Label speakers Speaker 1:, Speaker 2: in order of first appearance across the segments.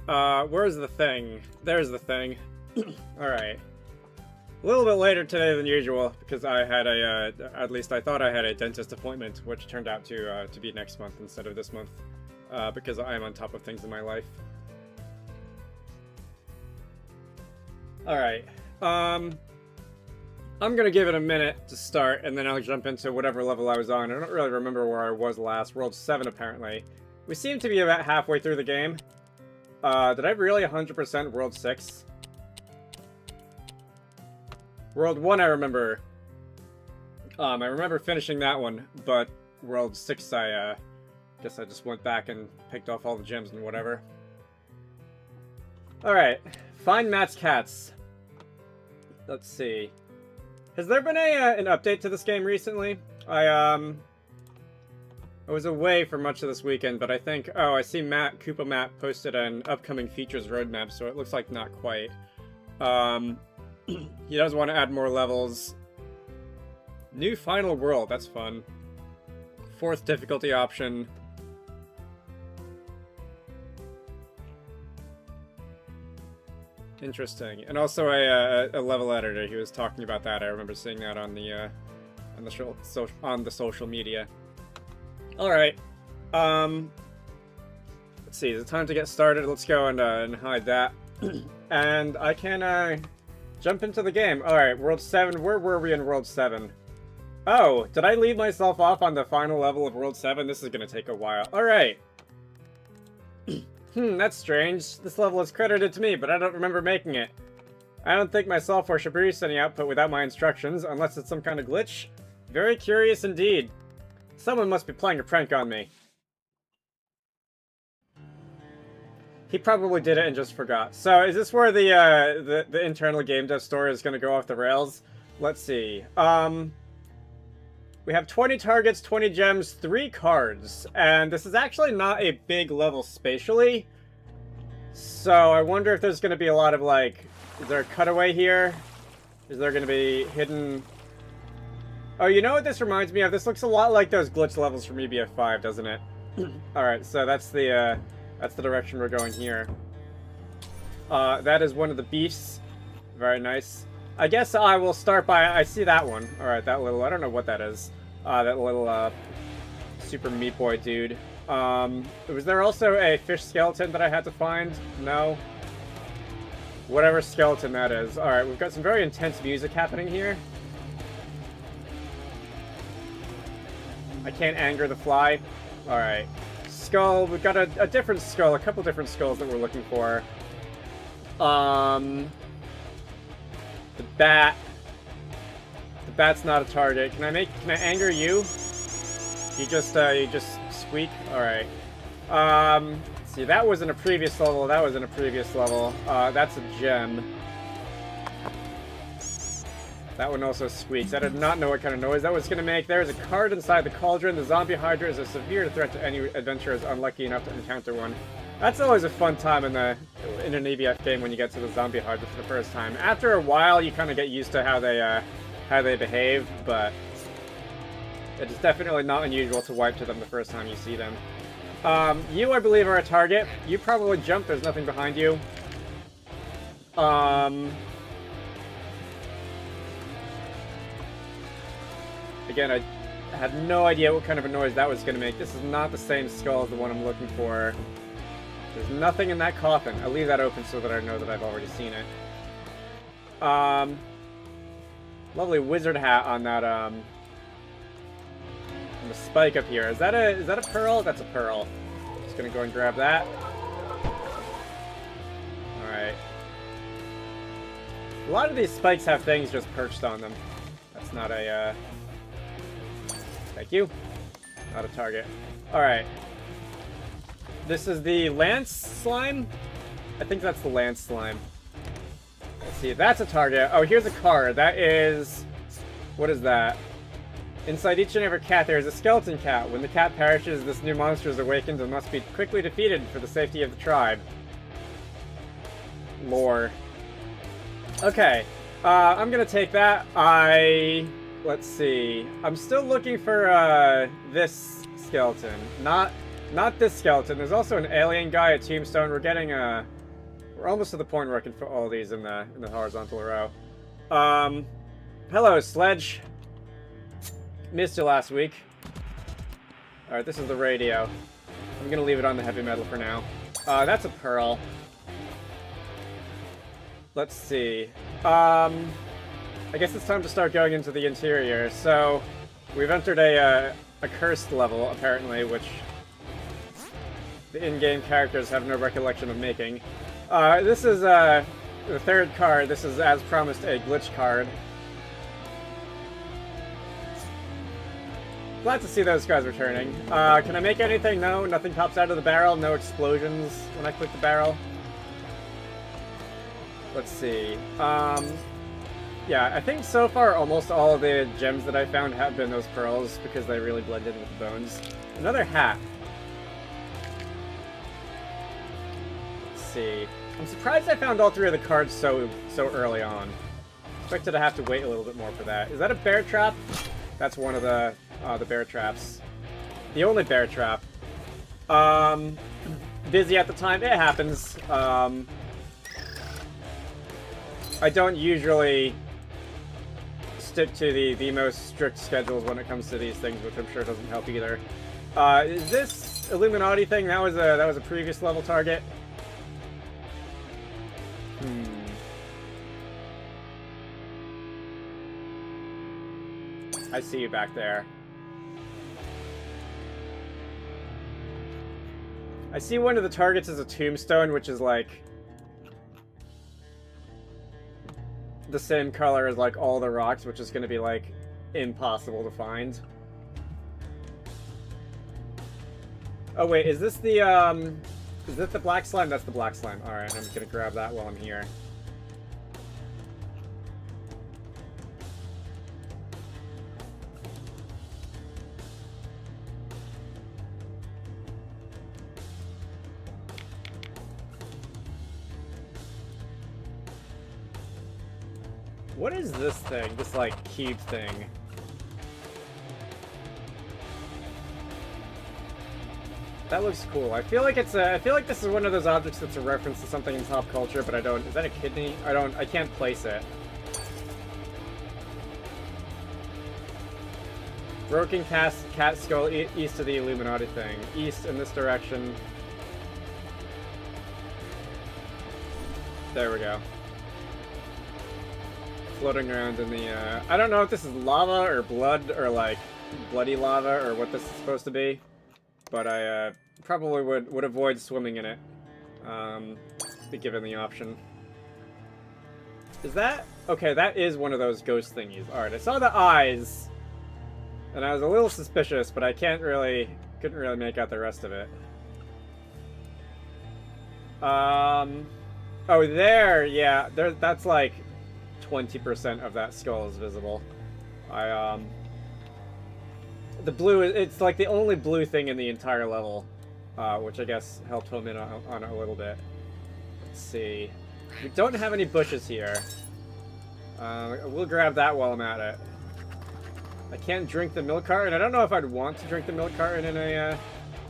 Speaker 1: Where's the thing? There's the thing. Alright. A little bit later today than usual, because I had at least I thought I had a dentist appointment, which turned out to be next month instead of this month, because I am on top of things in my life. Alright, I'm gonna give it a minute to start, and then I'll jump into whatever level I was on. I don't really remember where I was last. World 7, apparently. We seem to be about halfway through the game. Did I really 100% World 6? World 1 I remember. I remember finishing that one, but World 6 I guess I just went back and picked off all the gems and whatever. Alright, find Matt's cats. Let's see. Has there been an update to this game recently? I was away for much of this weekend, but I think... Oh, I see Koopa Matt posted an upcoming features roadmap, so it looks like not quite. He does want to add more levels. New final world, that's fun. 4th difficulty option. Interesting. And also a level editor. He was talking about that. I remember seeing that on the social media. Alright. Let's see. Is it time to get started? Let's go and hide that. And I can jump into the game. Alright, World 7. Where were we in World 7? Oh, did I leave myself off on the final level of World 7? This is going to take a while. Alright. That's strange. This level is credited to me, but I don't remember making it. I don't think my software should produce any output without my instructions, unless it's some kind of glitch. Very curious indeed. Someone must be playing a prank on me. He probably did it and just forgot. So, is this where the internal game dev story is going to go off the rails? Let's see. We have 20 targets, 20 gems, 3 cards. And this is actually not a big level spatially. So, I wonder if there's going to be a lot of, like... Is there a cutaway here? Is there going to be hidden... Oh, you know what this reminds me of? This looks a lot like those glitch levels from EBF5, doesn't it? Alright, so that's the direction we're going here. That is one of the beasts. Very nice. I guess I will start by... I see that one. Alright, that little... I don't know what that is. That little, Super Meat Boy dude. Was there also a fish skeleton that I had to find? No? Whatever skeleton that is. Alright, we've got some very intense music happening here. I can't anger the fly. Alright. Skull. We've got a different skull. A couple different skulls that we're looking for. The bat. The bat's not a target. Can I anger you? You just squeak? Alright. See, that was in a previous level. That was in a previous level. That's a gem. That one also squeaks. I did not know what kind of noise that was going to make. There is a card inside the cauldron. The zombie hydra is a severe threat to any adventurers unlucky enough to encounter one. That's always a fun time in an EBF game when you get to the zombie hydra for the first time. After a while, you kind of get used to how they behave, but it is definitely not unusual to wipe to them the first time you see them. You, I believe, are a target. You probably jump. There's nothing behind you. Again, I had no idea what kind of a noise that was going to make. This is not the same skull as the one I'm looking for. There's nothing in that coffin. I leave that open so that I know that I've already seen it. Lovely wizard hat on that, on the spike up here. Is that a pearl? That's a pearl. Just gonna go and grab that. Alright. A lot of these spikes have things just perched on them. That's not a, Thank you. Not a target. Alright. This is the Lance Slime? I think that's the Lance Slime. Let's see, that's a target. Oh, here's a card. That is... What is that? Inside each and every cat there is a skeleton cat. When the cat perishes, this new monster is awakened and must be quickly defeated for the safety of the tribe. Lore. Okay. I'm gonna take that. Let's see. I'm still looking for, this skeleton. Not this skeleton. There's also an alien guy at Tombstone. We're getting, We're almost to the point where I can put all these in the horizontal row. Hello, Sledge. Missed you last week. Alright, this is the radio. I'm gonna leave it on the heavy metal for now. That's a pearl. Let's see. I guess it's time to start going into the interior. So, we've entered a cursed level, apparently, which the in-game characters have no recollection of making. This is the third card. This is, as promised, a glitch card. Glad to see those guys returning. Can I make anything? No, nothing pops out of the barrel. No explosions when I click the barrel. Let's see. Yeah, I think so far almost all of the gems that I found have been those pearls because they really blend in with the bones. Another hat. Let's see. I'm surprised I found all three of the cards so early on. Expected to have to wait a little bit more for that. Is that a bear trap? That's one of the bear traps. The only bear trap. Busy at the time. It happens. I don't usually stick to the most strict schedules when it comes to these things, which I'm sure doesn't help either. Is this Illuminati thing? That was a previous level target. I see you back there. I see one of the targets is a tombstone, which is like the same color as like all the rocks, which is going to be like impossible to find. Oh wait, is this the black slime? That's the black slime. All right, I'm just gonna grab that while I'm here. What is this thing? This, like, cube thing? That looks cool. I feel like it's I feel like this is one of those objects that's a reference to something in pop culture, but I don't... Is that a kidney? I can't place it. Broken cat skull east of the Illuminati thing. East in this direction. There we go. Floating around in the, I don't know if this is lava or blood or, like, bloody lava or what this is supposed to be. But I, probably would avoid swimming in it. Be given the option. Is that... Okay, that is one of those ghost thingies. Alright, I saw the eyes. And I was a little suspicious, but I couldn't really make out the rest of it. Oh, there! Yeah, that's like... 20% of that skull is visible. The blue, it's like the only blue thing in the entire level, which I guess helped home in on it a little bit. Let's see. We don't have any bushes here. We'll grab that while I'm at it. I can't drink the milk carton. I don't know if I'd want to drink the milk carton in a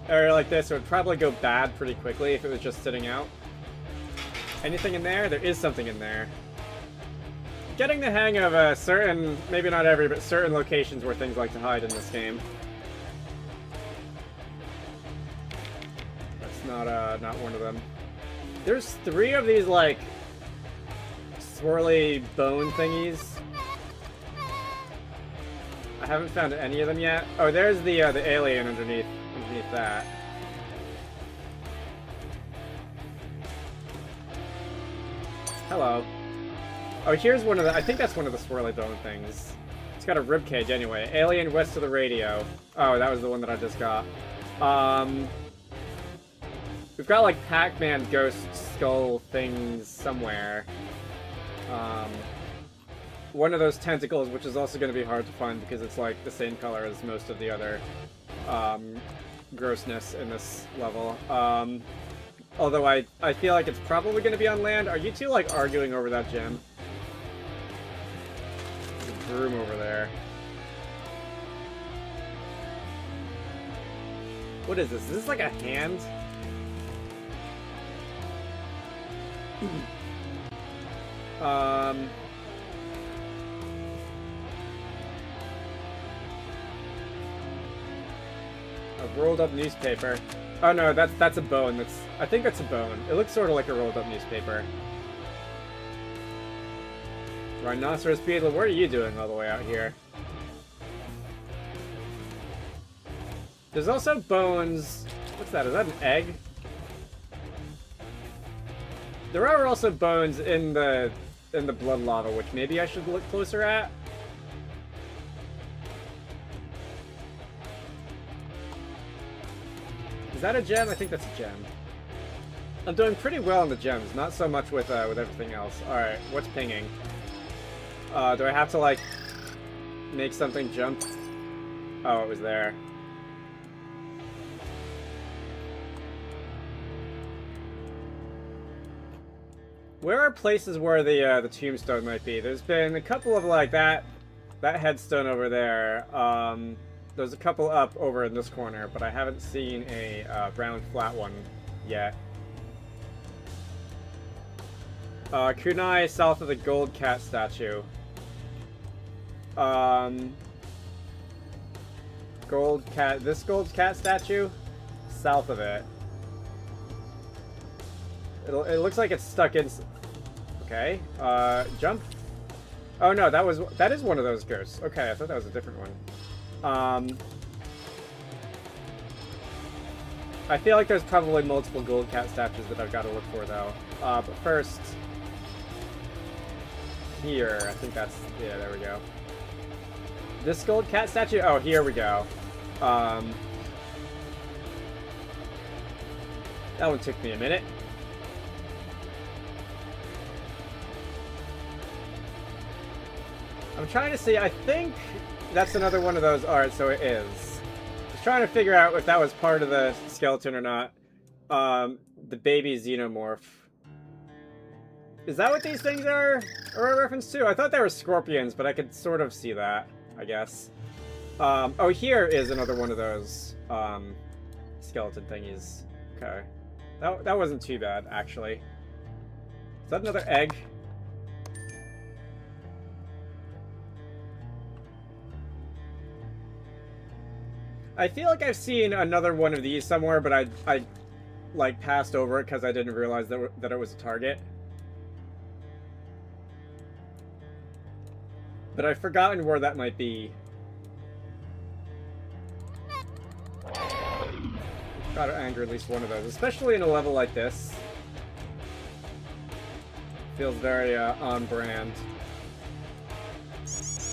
Speaker 1: area like this. It would probably go bad pretty quickly if it was just sitting out. Anything in there? There is something in there. Getting the hang of certain, maybe not every, but certain locations where things like to hide in this game. That's not one of them. There's 3 of these, like, swirly bone thingies. I haven't found any of them yet. Oh, there's the alien underneath that. Hello. Oh, here's one of the... I think that's one of the swirly bone things. It's got a ribcage anyway. Alien west of the radio. Oh, that was the one that I just got. We've got, like, Pac-Man ghost skull things somewhere. One of those tentacles, which is also going to be hard to find because it's, like, the same color as most of the other grossness in this level. Although I feel like it's probably going to be on land. Are you two, like, arguing over that gem? Room over there. What is this? Is this like a hand? A rolled up newspaper. Oh no, that's a bone. I think that's a bone. It looks sort of like a rolled up newspaper. Rhinoceros beetle, what are you doing all the way out here? There's also bones. What's that? Is that an egg? There are also bones in the blood lava, which maybe I should look closer at. Is that a gem? I think that's a gem. I'm doing pretty well in the gems, not so much with everything else. Alright, what's pinging? Do I have to, like, make something jump? Oh, it was there. Where are places where the tombstone might be? There's been a couple of, like, that headstone over there. There's a couple up over in this corner, but I haven't seen a round flat one yet. Kunai south of the gold cat statue. This gold cat statue? South of it. It looks like it's stuck in... Okay, jump? Oh no, that is one of those ghosts. Okay, I thought that was a different one. I feel like there's probably multiple gold cat statues that I've got to look for, though. But first... Here, I think that's... Yeah, there we go. This gold cat statue? Oh, here we go. That one took me a minute. I'm trying to see, I think that's another one of those. Alright, so it is. I was trying to figure out if that was part of the skeleton or not. The baby xenomorph. Is that what these things are a reference to? I thought they were scorpions, but I could sort of see that, I guess. Oh, here is another one of those, skeleton thingies. Okay. That wasn't too bad, actually. Is that another egg? I feel like I've seen another one of these somewhere, but I like, passed over it because I didn't realize that it was a target. But I've forgotten where that might be. Gotta anger at least one of those, especially in a level like this. Feels very on brand.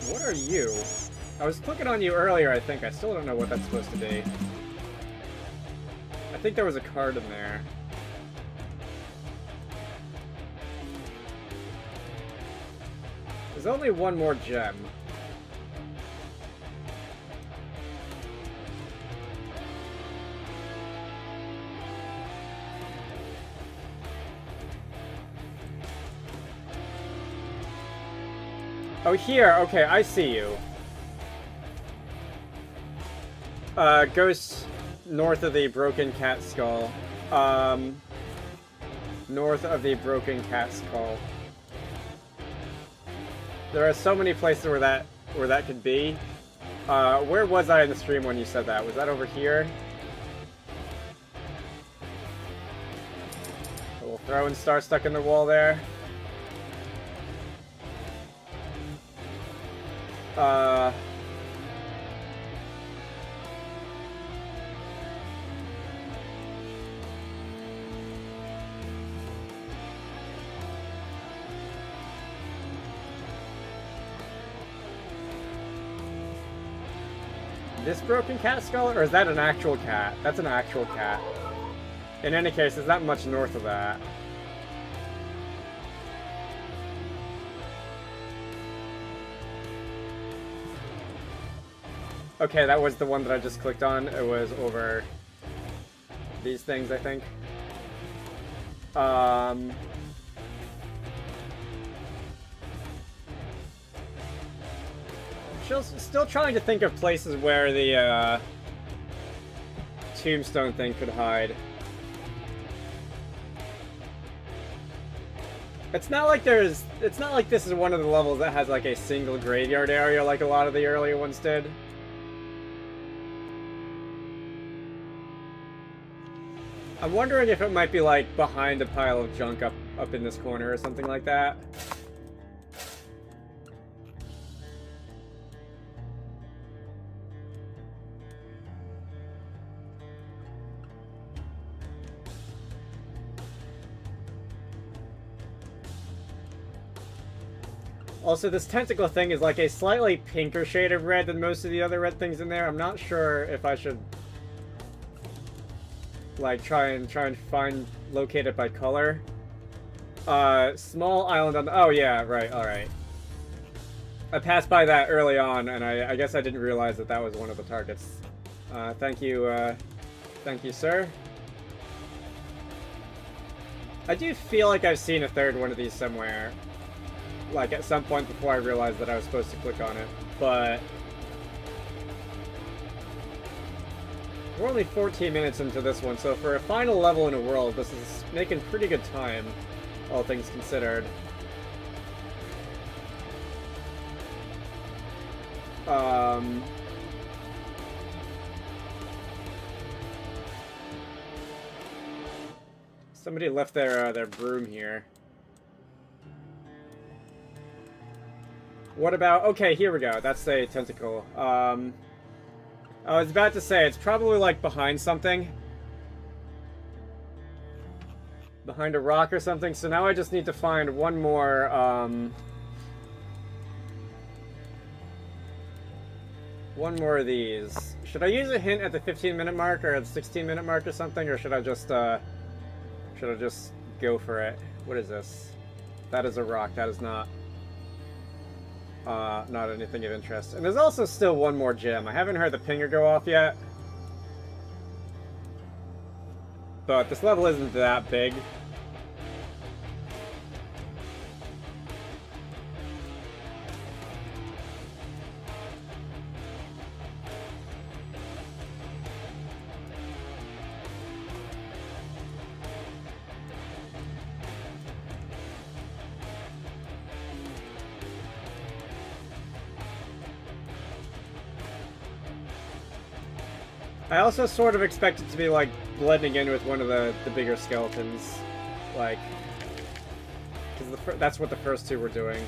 Speaker 1: What are you? I was clicking on you earlier, I think. I still don't know what that's supposed to be. I think there was a card in there. There's only one more gem. Oh, here. Okay, I see you. Ghost north of the broken cat skull. North of the broken cat skull. There are so many places where that could be. Where was I in the stream when you said that? Was that over here? A little throwing star stuck in the wall there. This broken cat skull, or is that an actual cat? That's an actual cat. In any case, there's not much north of that. Okay, that was the one that I just clicked on. It was over these things, I think. Still trying to think of places where the tombstone thing could hide. It's not like this is one of the levels that has like a single graveyard area like a lot of the earlier ones did. I'm wondering if it might be like behind a pile of junk up in this corner or something like that. Also, this tentacle thing is like a slightly pinker shade of red than most of the other red things in there. I'm not sure if I should like try and find locate it by color. Small island on the, oh yeah, right, alright. I passed by that early on and I guess I didn't realize that that was one of the targets. Thank you, sir. I do feel like I've seen a third one of these somewhere. Like at some point before I realized that I was supposed to click on it, but we're only 14 minutes into this one, so for a final level in a world, this is making pretty good time, all things considered. Somebody left their broom here. What about... Okay, here we go. That's a tentacle. I was about to say, it's probably, like, behind something. Behind a rock or something. So now I just need to find one more, one more of these. Should I use a hint at the 15-minute mark or at the 16-minute mark or something? Or should I just go for it? What is this? That is a rock. That is not... not anything of interest. And there's also still one more gem. I haven't heard the pinger go off yet. But this level isn't that big. I also sort of expect it to be, like, blending in with one of the bigger skeletons. Like, because that's what the first two were doing.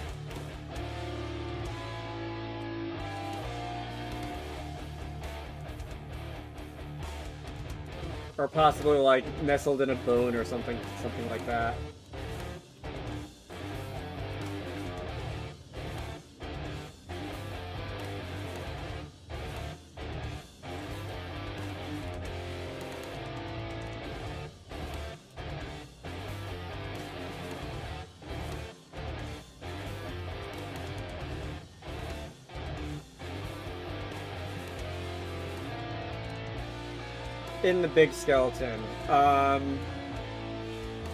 Speaker 1: Or possibly, like, nestled in a bone or something like that. In the big skeleton. I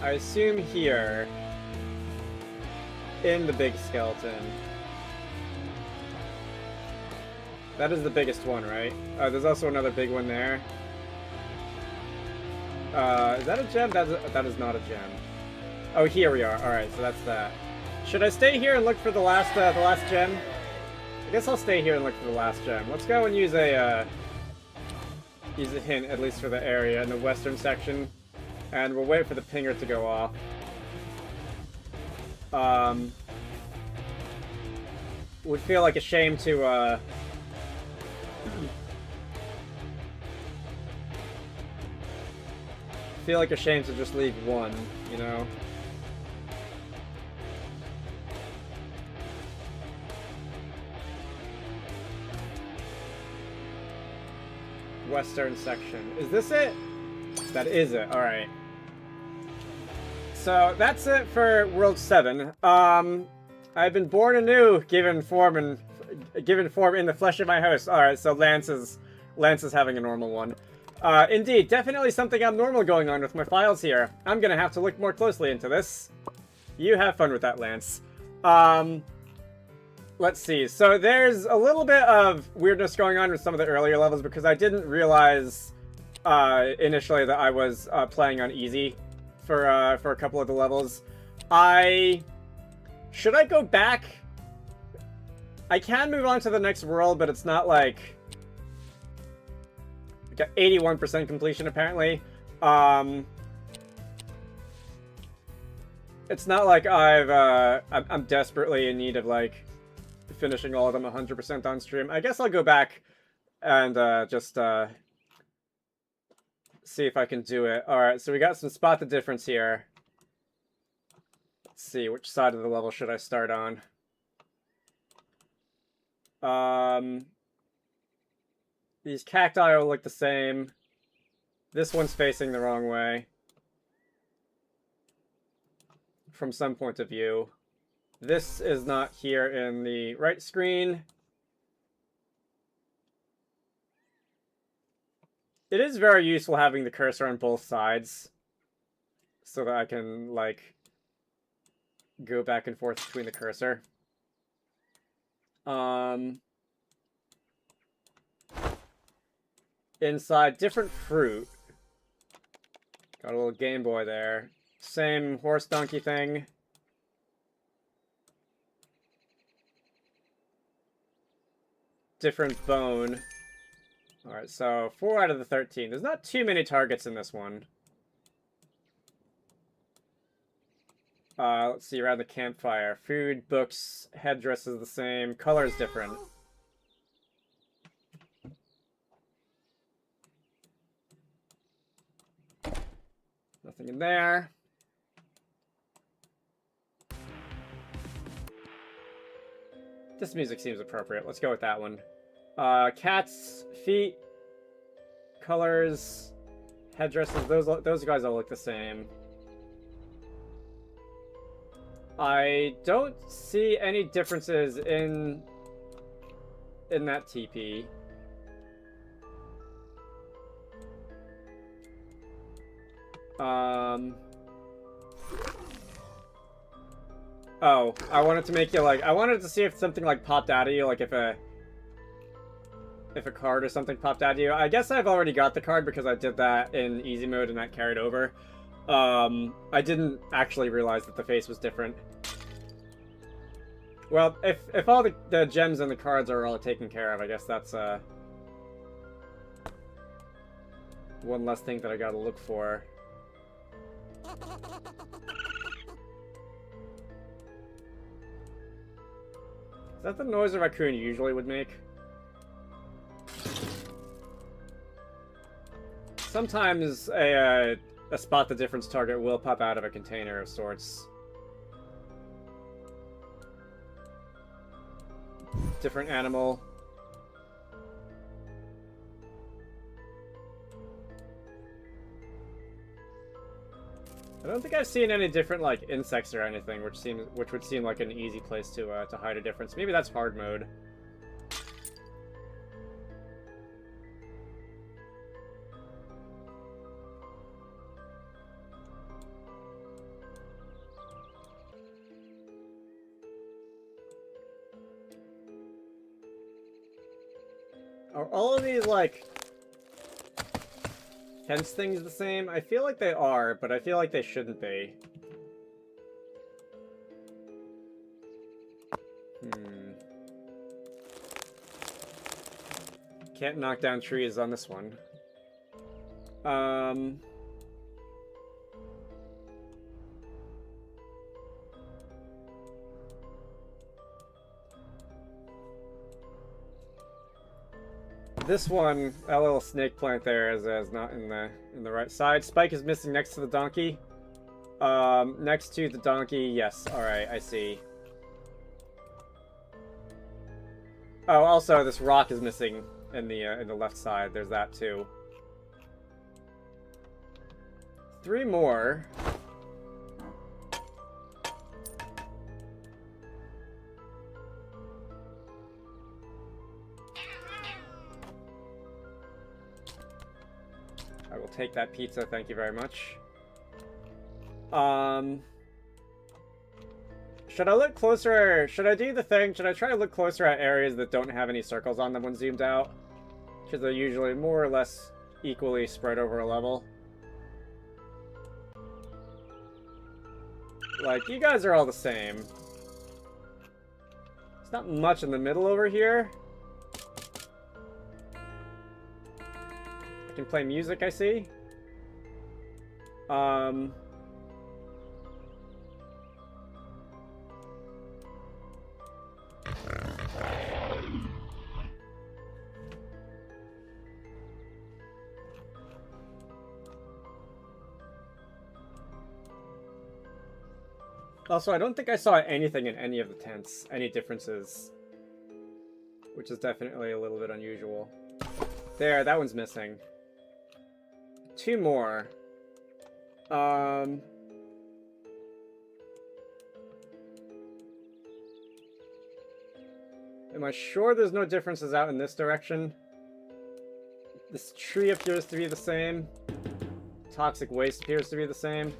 Speaker 1: assume here. In the big skeleton. That is the biggest one, right? There's also another big one there. Is that a gem? That is not a gem. Oh, here we are. Alright, so that's that. Should I stay here and look for the last gem? I guess I'll stay here and look for the last gem. Let's go and use a hint, at least for the area in the western section. And we'll wait for the pinger to go off. Would feel like a shame to, feel like a shame to just leave one, you know? Western section. Is this it? That is it. Alright. So, that's it for World 7. I've been born anew, given form in the flesh of my host. Alright, so Lance is having a normal one. Indeed, definitely something abnormal going on with my files here. I'm gonna have to look more closely into this. You have fun with that, Lance. Let's see. So there's a little bit of weirdness going on with some of the earlier levels because I didn't realize initially that I was playing on easy for a couple of the levels. Should I go back? I can move on to the next world, but it's not like... I got 81% completion, apparently. It's not like I'm desperately in need of, like, finishing all of them 100% on stream. I guess I'll go back and just see if I can do it. Alright, so we got some spot the difference here. Let's see, which side of the level should I start on? These cacti will look the same. This one's facing the wrong way. From some point of view. This is not here in the right screen. It is very useful having the cursor on both sides. So that I can, like, go back and forth between the cursor. Inside, different fruit. Got a little Game Boy there. Same horse donkey thing. Different bone. Alright, so 4 out of the 13. There's not too many targets in this one. Let's see, around the campfire. Food, books, headdress is the same. Color is different. Nothing in there. This music seems appropriate. Let's go with that one. Cats, feet, colors, headdresses. Those guys all look the same. I don't see any differences in that TP. Oh, I wanted to make you like, I wanted to see if something like popped out of you, like if a card or something popped out of you. I guess I've already got the card because I did that in easy mode and that carried over. I didn't actually realize that the face was different. Well, if all the gems and the cards are all taken care of, I guess that's one less thing that I gotta look for. Is that the noise a raccoon usually would make? Sometimes a spot the difference target will pop out of a container of sorts. Different animal. I don't think I've seen any different like insects or anything, which would seem like an easy place to hide a difference. Maybe that's hard mode. Are all of these like tense things the same? I feel like they are, but I feel like they shouldn't be. Can't knock down trees on this one. This one, that little snake plant there is not in the right side. Spike is missing next to the donkey. Next to the donkey, yes. Alright, I see. Oh, also this rock is missing in the left side. There's that too. 3 more. I will take that pizza, thank you very much. Should I look closer? Should I do the thing? Should I try to look closer at areas that don't have any circles on them when zoomed out? Because they're usually more or less equally spread over a level. Like, you guys are all the same. There's not much in the middle over here. I can play music, I see. Also, I don't think I saw anything in any of the tents, any differences. Which is definitely a little bit unusual. There, that one's missing. 2 more. Am I sure there's no differences out in this direction? This tree appears to be the same. Toxic waste appears to be the same.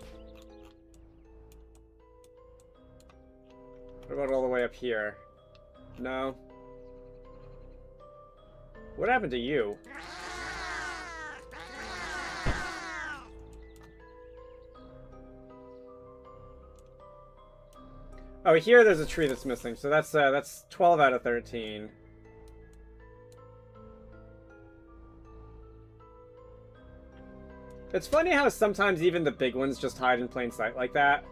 Speaker 1: What about all the way up here? No. What happened to you? Oh, here there's a tree that's missing, so that's 12 out of 13. It's funny how sometimes even the big ones just hide in plain sight like that.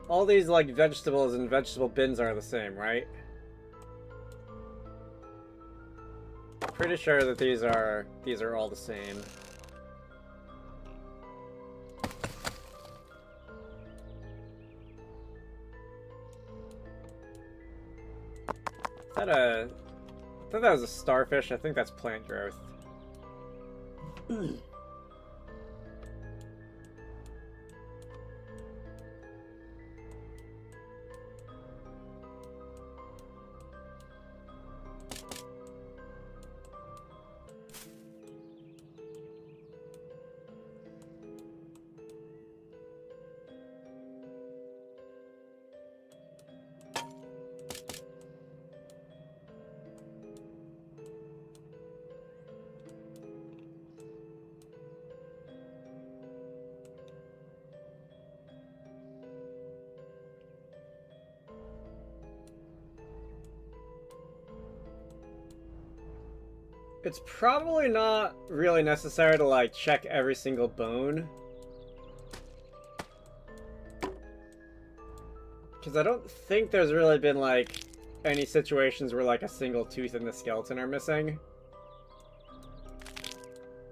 Speaker 1: All these, like, vegetables and vegetable bins are the same, right? Pretty sure that these are all the same. Is that a... I thought that was a starfish. I think that's plant growth. It's probably not really necessary to, like, check every single bone. Because I don't think there's really been, like, any situations where, like, a single tooth and the skeleton are missing.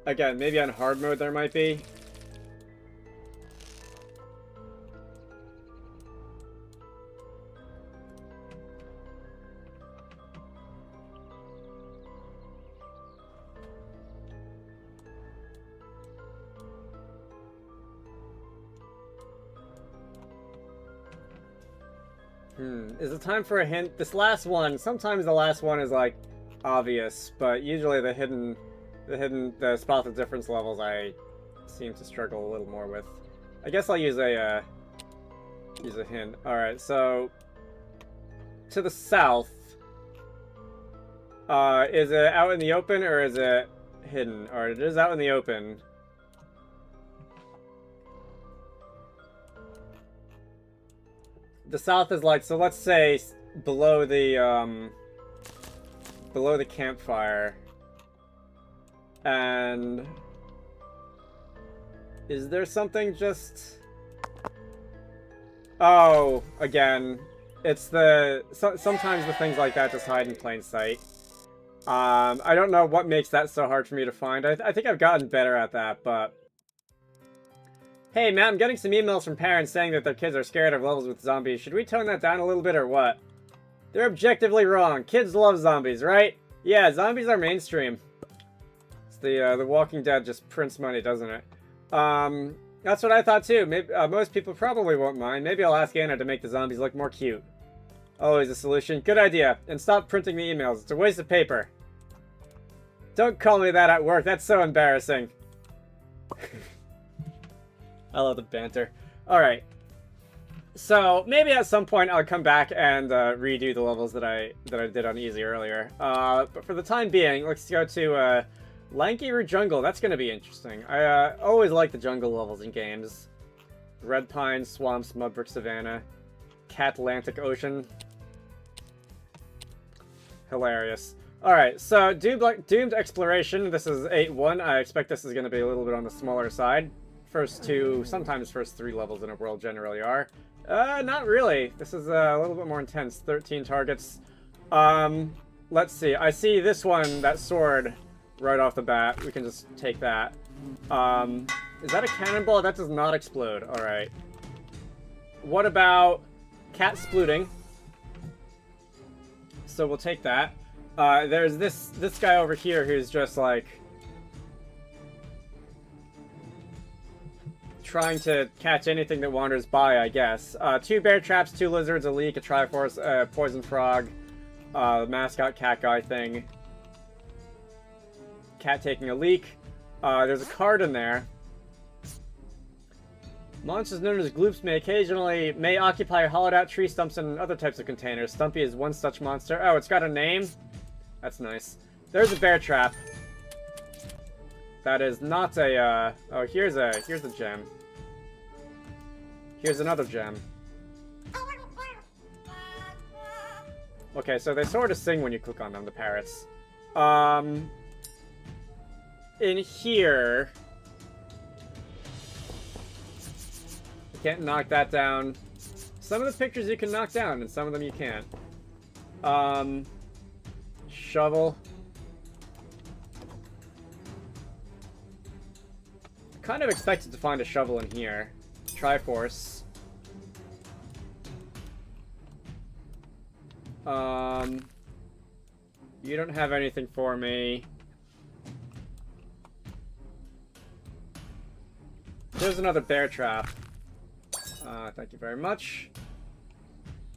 Speaker 1: Again, maybe on hard mode there might be. Is it time for a hint? This last one, sometimes the last one is, like, obvious, but usually the spot the difference levels I seem to struggle a little more with. I guess I'll use a hint. Alright, so to the south, is it out in the open or is it hidden? Alright, it is out in the open. The south is like, so let's say below the campfire. And is there something just... Oh, again, it's sometimes the things like that just hide in plain sight. I don't know what makes that so hard for me to find. I think I've gotten better at that, but... Hey, Matt, I'm getting some emails from parents saying that their kids are scared of levels with zombies. Should we tone that down a little bit or what? They're objectively wrong. Kids love zombies, right? Yeah, zombies are mainstream. It's the Walking Dead just prints money, doesn't it? That's what I thought too. Maybe most people probably won't mind. Maybe I'll ask Anna to make the zombies look more cute. Always a solution. Good idea. And stop printing the emails. It's a waste of paper. Don't call me that at work. That's so embarrassing. I love the banter. Alright. So, maybe at some point I'll come back and redo the levels that I did on easy earlier. But for the time being, let's go to Lanky Root Jungle. That's going to be interesting. I always like the jungle levels in games. Red Pine, Swamps, Mudbrick Savannah, Catlantic Ocean. Hilarious. Alright, so Doomed Exploration. This is 8-1. I expect this is going to be a little bit on the smaller side. First two, sometimes first three levels in a world generally are. Not really. This is a little bit more intense. 13 targets. Let's see. I see this one, that sword, right off the bat. We can just take that. Is that a cannonball? That does not explode. Alright. What about cat splooting? So we'll take that. There's this guy over here who's just like trying to catch anything that wanders by, I guess. 2 bear traps, 2 lizards, a leak, a triforce, a poison frog, mascot cat guy thing. Cat taking a leak. There's a card in there. Monsters known as gloops may occupy hollowed out tree stumps and other types of containers. Stumpy is one such monster. Oh, it's got a name? That's nice. There's a bear trap. That is not a, oh, here's a gem. Here's another gem. Okay, so they sort of sing when you click on them, the parrots. In here... You can't knock that down. Some of the pictures you can knock down, and some of them you can't. Shovel. Kind of expected to find a shovel in here. Triforce. You don't have anything for me. There's another bear trap. Thank you very much.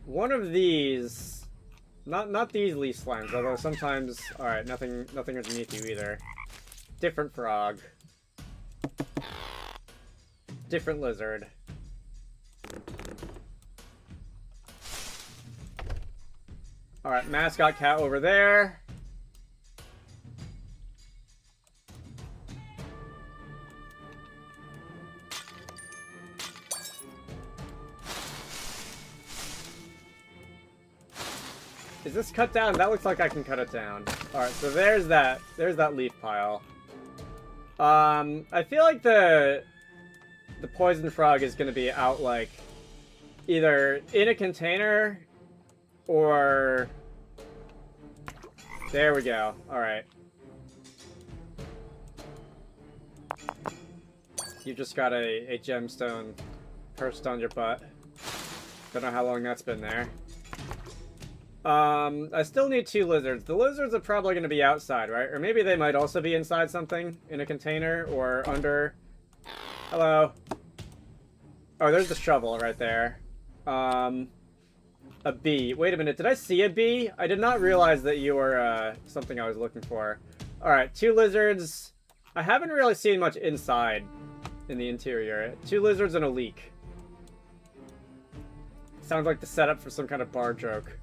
Speaker 1: One of these... Not these leaf slimes, although sometimes... Alright, nothing underneath you either. Different frog. Different lizard. Alright, mascot cat over there. Is this cut down? That looks like I can cut it down. Alright, so there's that. There's that leaf pile. I feel like the poison frog is going to be out, like, either in a container or... There we go. Alright. You just got a gemstone perched on your butt. Don't know how long that's been there. I still need 2 lizards. The lizards are probably going to be outside, right? Or maybe they might also be inside something in a container or under. Hello. Oh, there's the shovel right there. A bee. Wait a minute, did I see a bee? I did not realize that you were, something I was looking for. Alright, 2 lizards. I haven't really seen much inside in the interior. 2 lizards and a leak. Sounds like the setup for some kind of bar joke.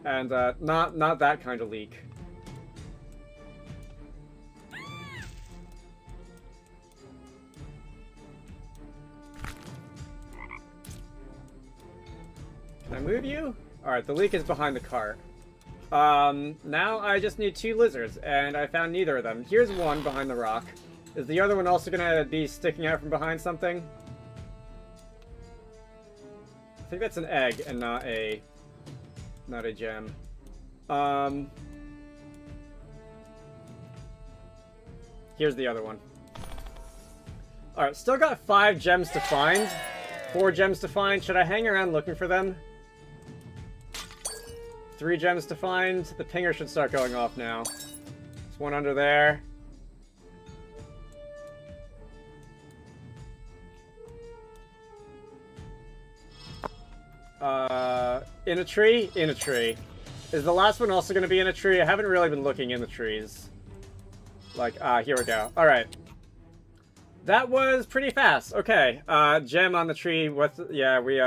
Speaker 1: And, not that kind of leak. Can I move you? Alright, the leak is behind the cart. Now I just need 2 lizards, and I found neither of them. Here's one behind the rock. Is the other one also gonna be sticking out from behind something? I think that's an egg and not a gem. Here's the other one. Alright, still got 5 gems to find. 4 gems to find. Should I hang around looking for them? 3 gems to find. The pinger should start going off now. There's one under there. In a tree? In a tree. Is the last one also going to be in a tree? I haven't really been looking in the trees. Like, here we go. Alright. That was pretty fast. Okay. Gem on the tree. Yeah, we,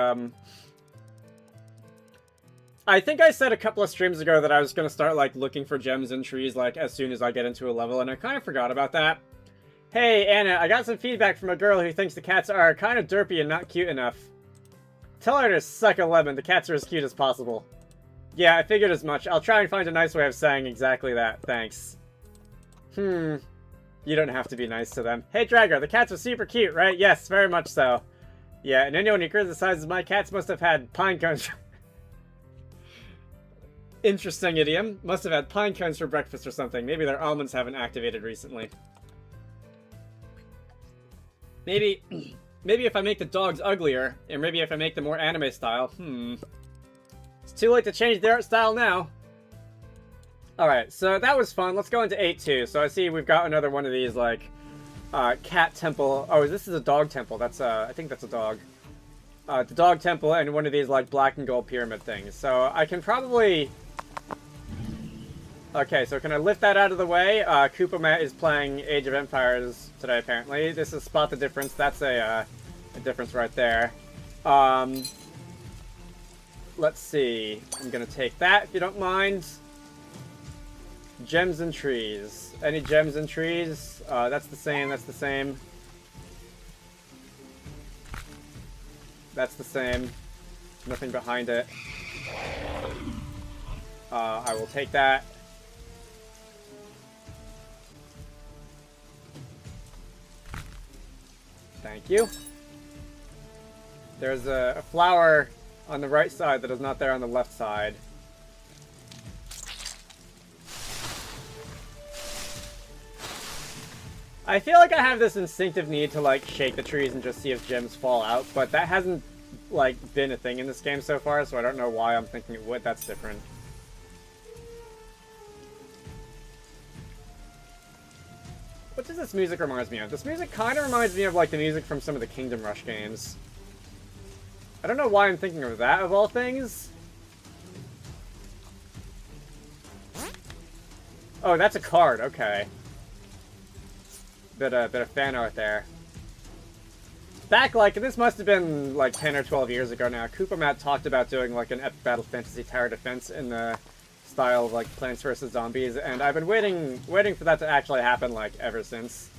Speaker 1: I think I said a couple of streams ago that I was going to start, like, looking for gems in trees, like, as soon as I get into a level, and I kind of forgot about that. Hey, Anna, I got some feedback from a girl who thinks the cats are kind of derpy and not cute enough. Tell her to suck a lemon. The cats are as cute as possible. Yeah, I figured as much. I'll try and find a nice way of saying exactly that. Thanks. You don't have to be nice to them. Hey, Dragger, the cats are super cute, right? Yes, very much so. Yeah, and anyone who criticizes my cats must have had pine cones. Interesting idiom. Must have had pine cones for breakfast or something. Maybe their almonds haven't activated recently. Maybe if I make the dogs uglier, or maybe if I make them more anime style. It's too late to change the art style now. Alright, so that was fun. Let's go into 8-2. So I see we've got another one of these, like, cat temple. Oh, this is a dog temple. That's, I think that's a dog. The dog temple and one of these, like, black and gold pyramid things. So I can probably... Okay, so can I lift that out of the way? Koopamat is playing Age of Empires today, apparently. This is Spot the Difference. That's a difference right there. Let's see. I'm gonna take that, if you don't mind. Gems and trees. Any gems and trees? That's the same, that's the same. That's the same. Nothing behind it. I will take that. Thank you. There's a flower on the right side that is not there on the left side. I feel like I have this instinctive need to, like, shake the trees and just see if gems fall out, but that hasn't, like, been a thing in this game so far, so I don't know why I'm thinking it would. That's different. What does this music remind me of? This music kind of reminds me of, like, the music from some of the Kingdom Rush games. I don't know why I'm thinking of that, of all things. Oh, that's a card, okay. Bit of fan art there. Back, like, this must have been, like, 10 or 12 years ago now. Koopamat talked about doing, like, an epic Battle Fantasy tower defense in the style of, like, Plants vs. Zombies, and I've been waiting for that to actually happen, like, ever since.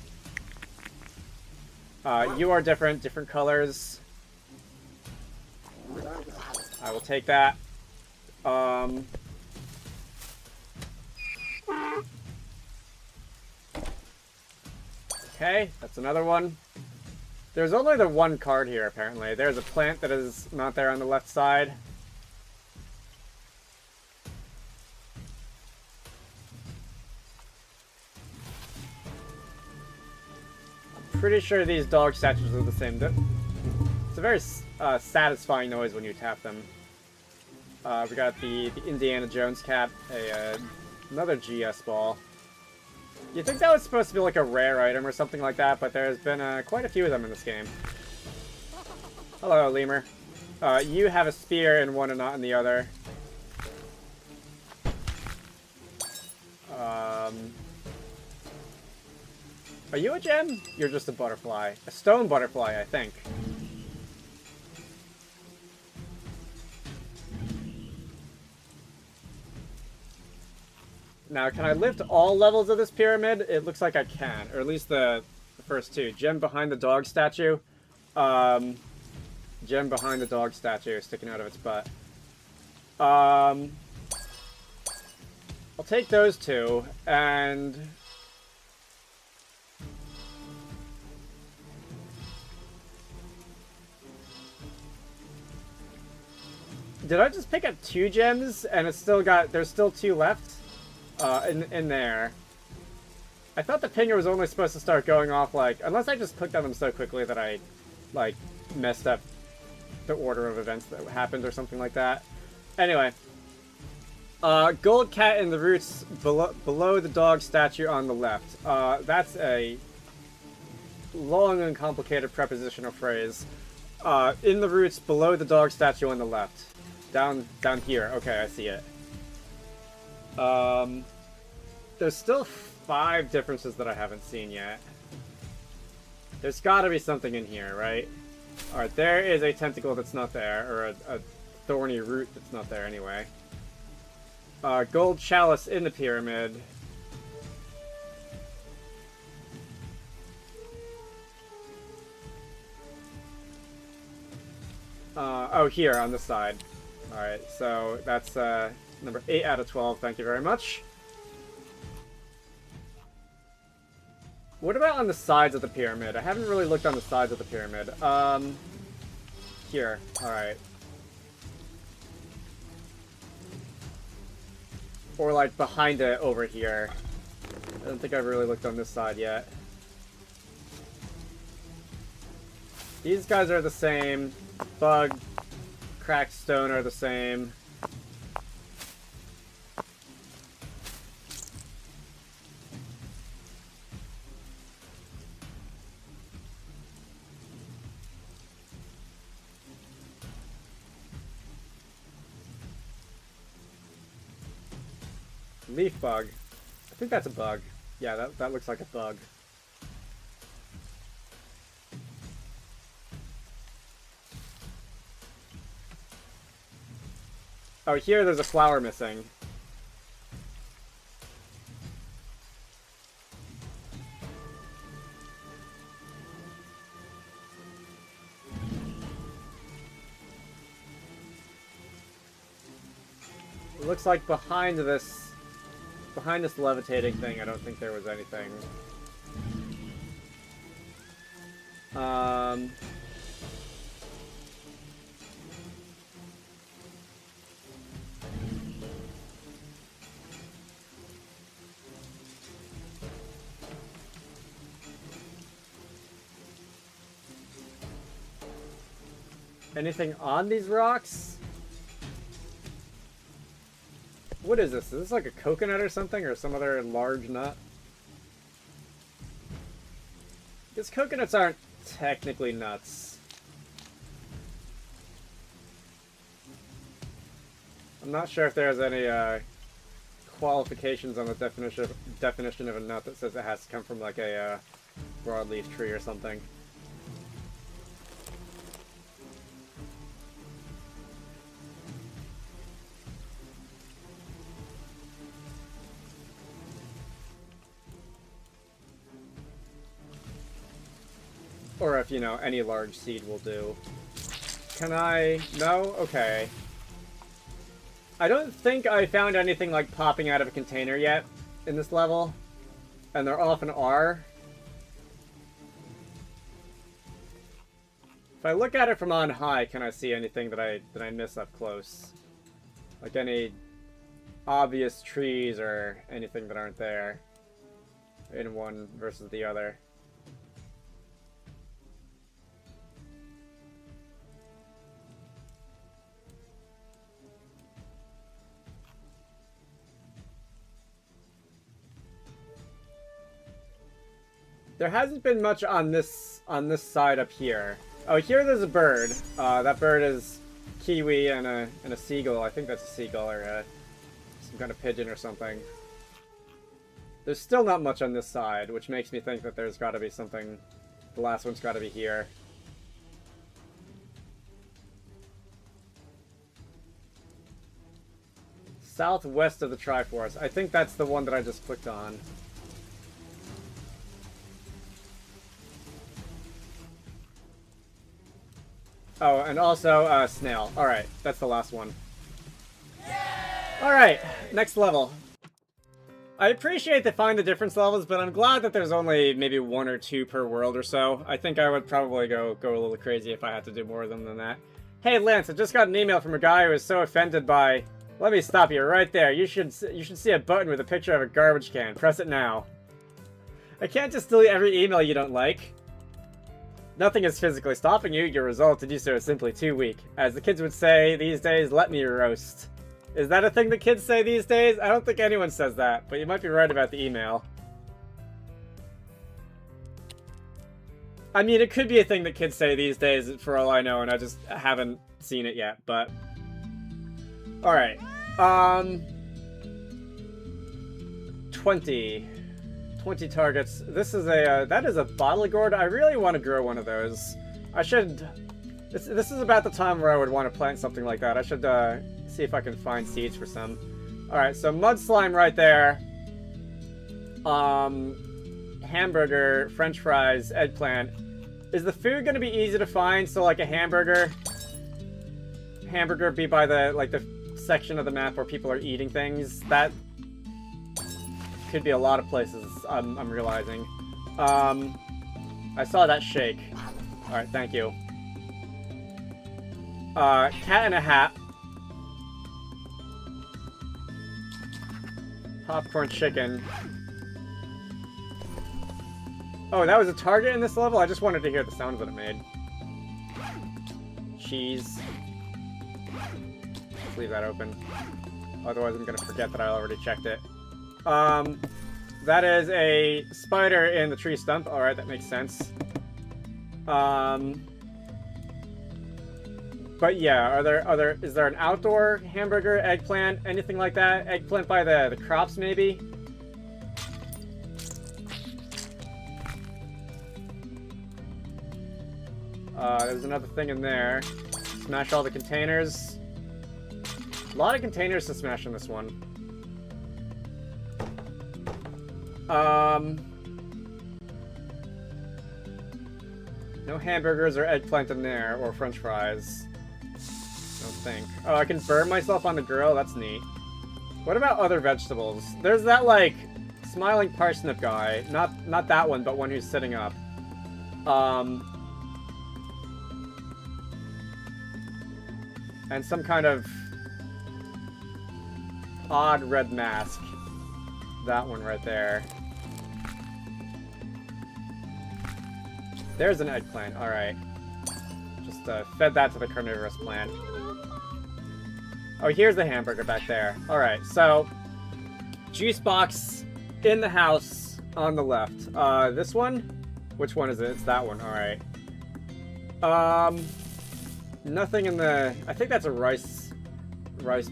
Speaker 1: You are different colors. I will take that. Okay, that's another one. There's only the one card here, apparently. There's a plant that is not there on the left side. I'm pretty sure these dog statues are the same. It's a very satisfying noise when you tap them. We got the Indiana Jones cat, another GS ball. You'd think that was supposed to be like a rare item or something like that, but there's been quite a few of them in this game. Hello, lemur. You have a spear in one and not in the other. Are you a gem? You're just a butterfly. A stone butterfly, I think. Now, can I lift all levels of this pyramid? It looks like I can, or at least the first two. Gem behind the dog statue. Gem behind the dog statue sticking out of its butt. I'll take those two, and... Did I just pick up 2 gems, and it's still got... There's still 2 left? In there. I thought the pinger was only supposed to start going off, like... Unless I just clicked on them so quickly that I, like, messed up the order of events that happened or something like that. Anyway. Gold cat in the roots below the dog statue on the left. That's a long and complicated prepositional phrase. In the roots below the dog statue on the left. Down here. Okay, I see it. There's still 5 differences that I haven't seen yet. There's gotta be something in here, right? Alright, there is a tentacle that's not there, or a thorny root that's not there anyway. Gold chalice in the pyramid. Oh, here, on this side. Alright, so that's number 8 out of 12, thank you very much. What about on the sides of the pyramid? I haven't really looked on the sides of the pyramid. Here, alright. Or like behind it over here. I don't think I've really looked on this side yet. These guys are the same. Bug, cracked stone are the same. Leaf bug. I think that's a bug. Yeah, that looks like a bug. Oh, here there's a flower missing. It looks like behind this levitating thing, I don't think there was anything. Anything on these rocks? What is this? Is this like a coconut or something, or some other large nut? Because coconuts aren't technically nuts. I'm not sure if there's any qualifications on the definition of a nut that says it has to come from like a broadleaf tree or something. Or if, you know, any large seed will do. Can I? No? Okay. I don't think I found anything like popping out of a container yet in this level. And there often are. If I look at it from on high, can I see anything that I miss up close? Like any obvious trees or anything that aren't there in one versus the other. There hasn't been much on this side up here. Oh, here there's a bird. That bird is kiwi and a seagull. I think that's a seagull or some kind of pigeon or something. There's still not much on this side, which makes me think that there's got to be something. The last one's got to be here. Southwest of the Triforce. I think that's the one that I just clicked on. Oh, and also, snail. Alright, that's the last one. Alright, next level. I appreciate the find the difference levels, but I'm glad that there's only maybe 1 or 2 per world or so. I think I would probably go a little crazy if I had to do more of them than that. Hey Lance, I just got an email from a guy who was so offended by... Let me stop you right there. You should see a button with a picture of a garbage can. Press it now. I can't just delete every email you don't like. Nothing is physically stopping you. Your resolve to do so is simply too weak. As the kids would say these days, let me roast. Is that a thing the kids say these days? I don't think anyone says that, but you might be right about the email. I mean, it could be a thing that kids say these days, for all I know, and I just haven't seen it yet, but... Alright. 20 targets. This is a, that is a bottle gourd. I really want to grow one of those. I should... This is about the time where I would want to plant something like that. I should, see if I can find seeds for some. Alright, so mud slime right there. Hamburger, french fries, eggplant. Is the food going to be easy to find? So, like, a hamburger be by the, like, the section of the map where people are eating things? That could be a lot of places, I'm realizing. I saw that shake. Alright, thank you. Cat in a hat. Popcorn chicken. Oh, that was a target in this level? I just wanted to hear the sounds that it made. Cheese. Let's leave that open. Otherwise I'm gonna forget that I already checked it. That is a spider in the tree stump. Alright, that makes sense. But yeah, is there an outdoor hamburger, eggplant, anything like that? Eggplant by the crops, maybe? There's another thing in there. Smash all the containers. A lot of containers to smash in this one. No hamburgers or eggplant in there, or french fries. Don't think. Oh, I can burn myself on the grill? That's neat. What about other vegetables? There's that, like, smiling parsnip guy. Not that one, but one who's sitting up. And some kind of odd red mask. That one right there. There's an eggplant, alright. Just fed that to the carnivorous plant. Oh, here's the hamburger back there. Alright, so... Juice box in the house on the left. This one? Which one is it? It's that one, alright. Nothing in the... I think that's a rice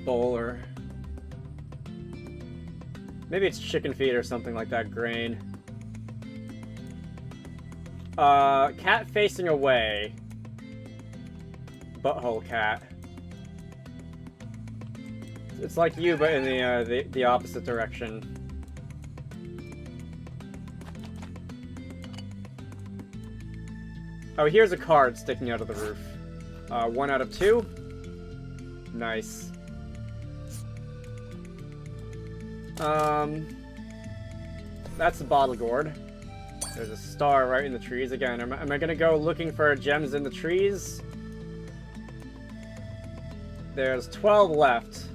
Speaker 1: bowl, or... Maybe it's chicken feed or something like that, grain. Cat facing away. Butthole cat. It's like you, but in the opposite direction. Oh, here's a card sticking out of the roof. 1 out of 2. Nice. That's a bottle gourd. There's a star right in the trees again. Am I gonna go looking for gems in the trees? There's 12 left.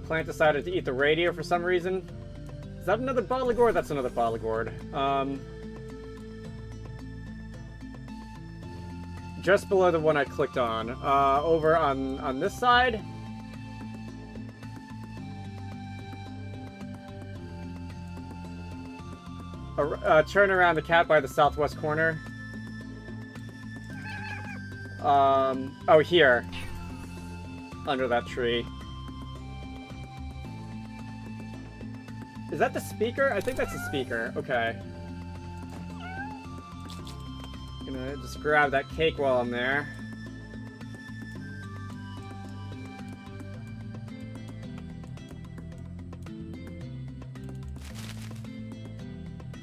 Speaker 1: Plant decided to eat the radio for some reason. Is that another bottle gourd? That's another bottle gourd. Just below the one I clicked on. Over on this side. Turn around the cat by the southwest corner. Oh, here. Under that tree. Is that the speaker? I think that's the speaker. Okay. Gonna just grab that cake while I'm there.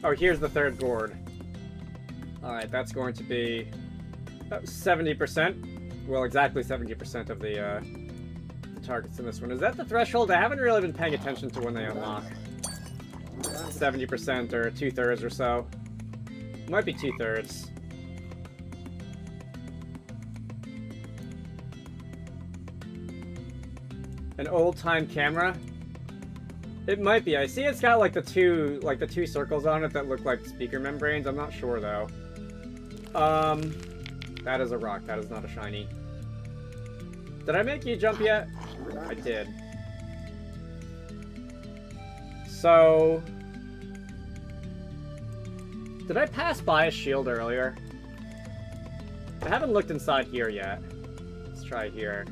Speaker 1: Oh, here's the third gourd. Alright, that's going to be about 70%. Well, exactly 70% of the targets in this one. Is that the threshold? I haven't really been paying attention to when they unlock. 70% or 2/3 or so. Might be 2/3. An old-time camera? It might be. I see it's got like the two circles on it that look like speaker membranes. I'm not sure though. That is a rock. That is not a shiny. Did I make you jump yet? I did. So Did I pass by a shield earlier? I haven't looked inside here yet. Let's try here.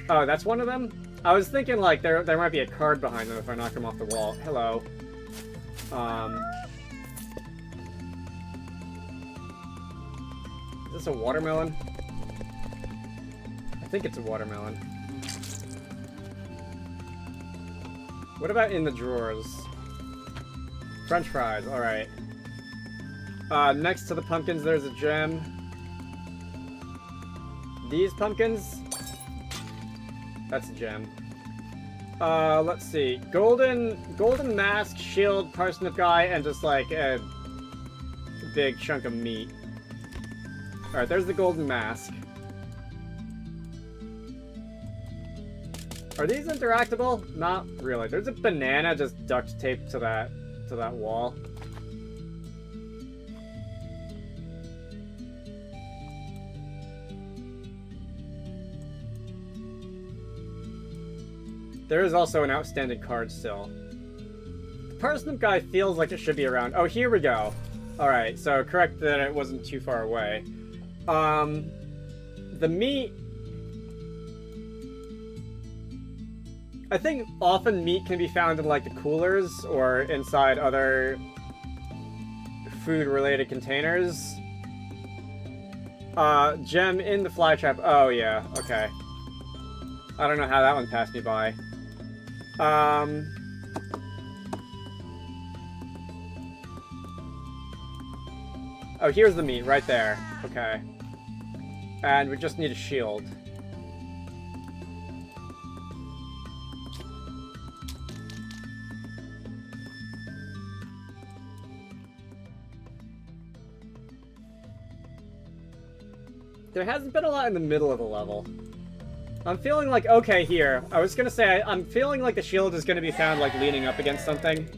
Speaker 1: Oh, that's one of them? I was thinking, like, there might be a card behind them if I knock them off the wall. Hello. Is this a watermelon? I think it's a watermelon. What about in the drawers? French fries, alright. Next to the pumpkins, there's a gem. These pumpkins? That's a gem. Let's see. Golden mask, shield, parsnip guy, and just like a big chunk of meat. Alright, there's the golden mask. Are these interactable? Not really. There's a banana just duct taped to that wall. There is also an outstanding card still. The parsnip guy feels like it should be around. Oh, here we go. Alright, so correct that it wasn't too far away. The meat... I think often meat can be found in, like, the coolers or inside other food-related containers. Gem in the fly trap. Oh, yeah. Okay. I don't know how that one passed me by. Oh, here's the meat, right there. Okay. And we just need a shield. There hasn't been a lot in the middle of the level. I'm feeling like, okay, here. I was gonna say, I'm feeling like the shield is gonna be found, like, leaning up against something.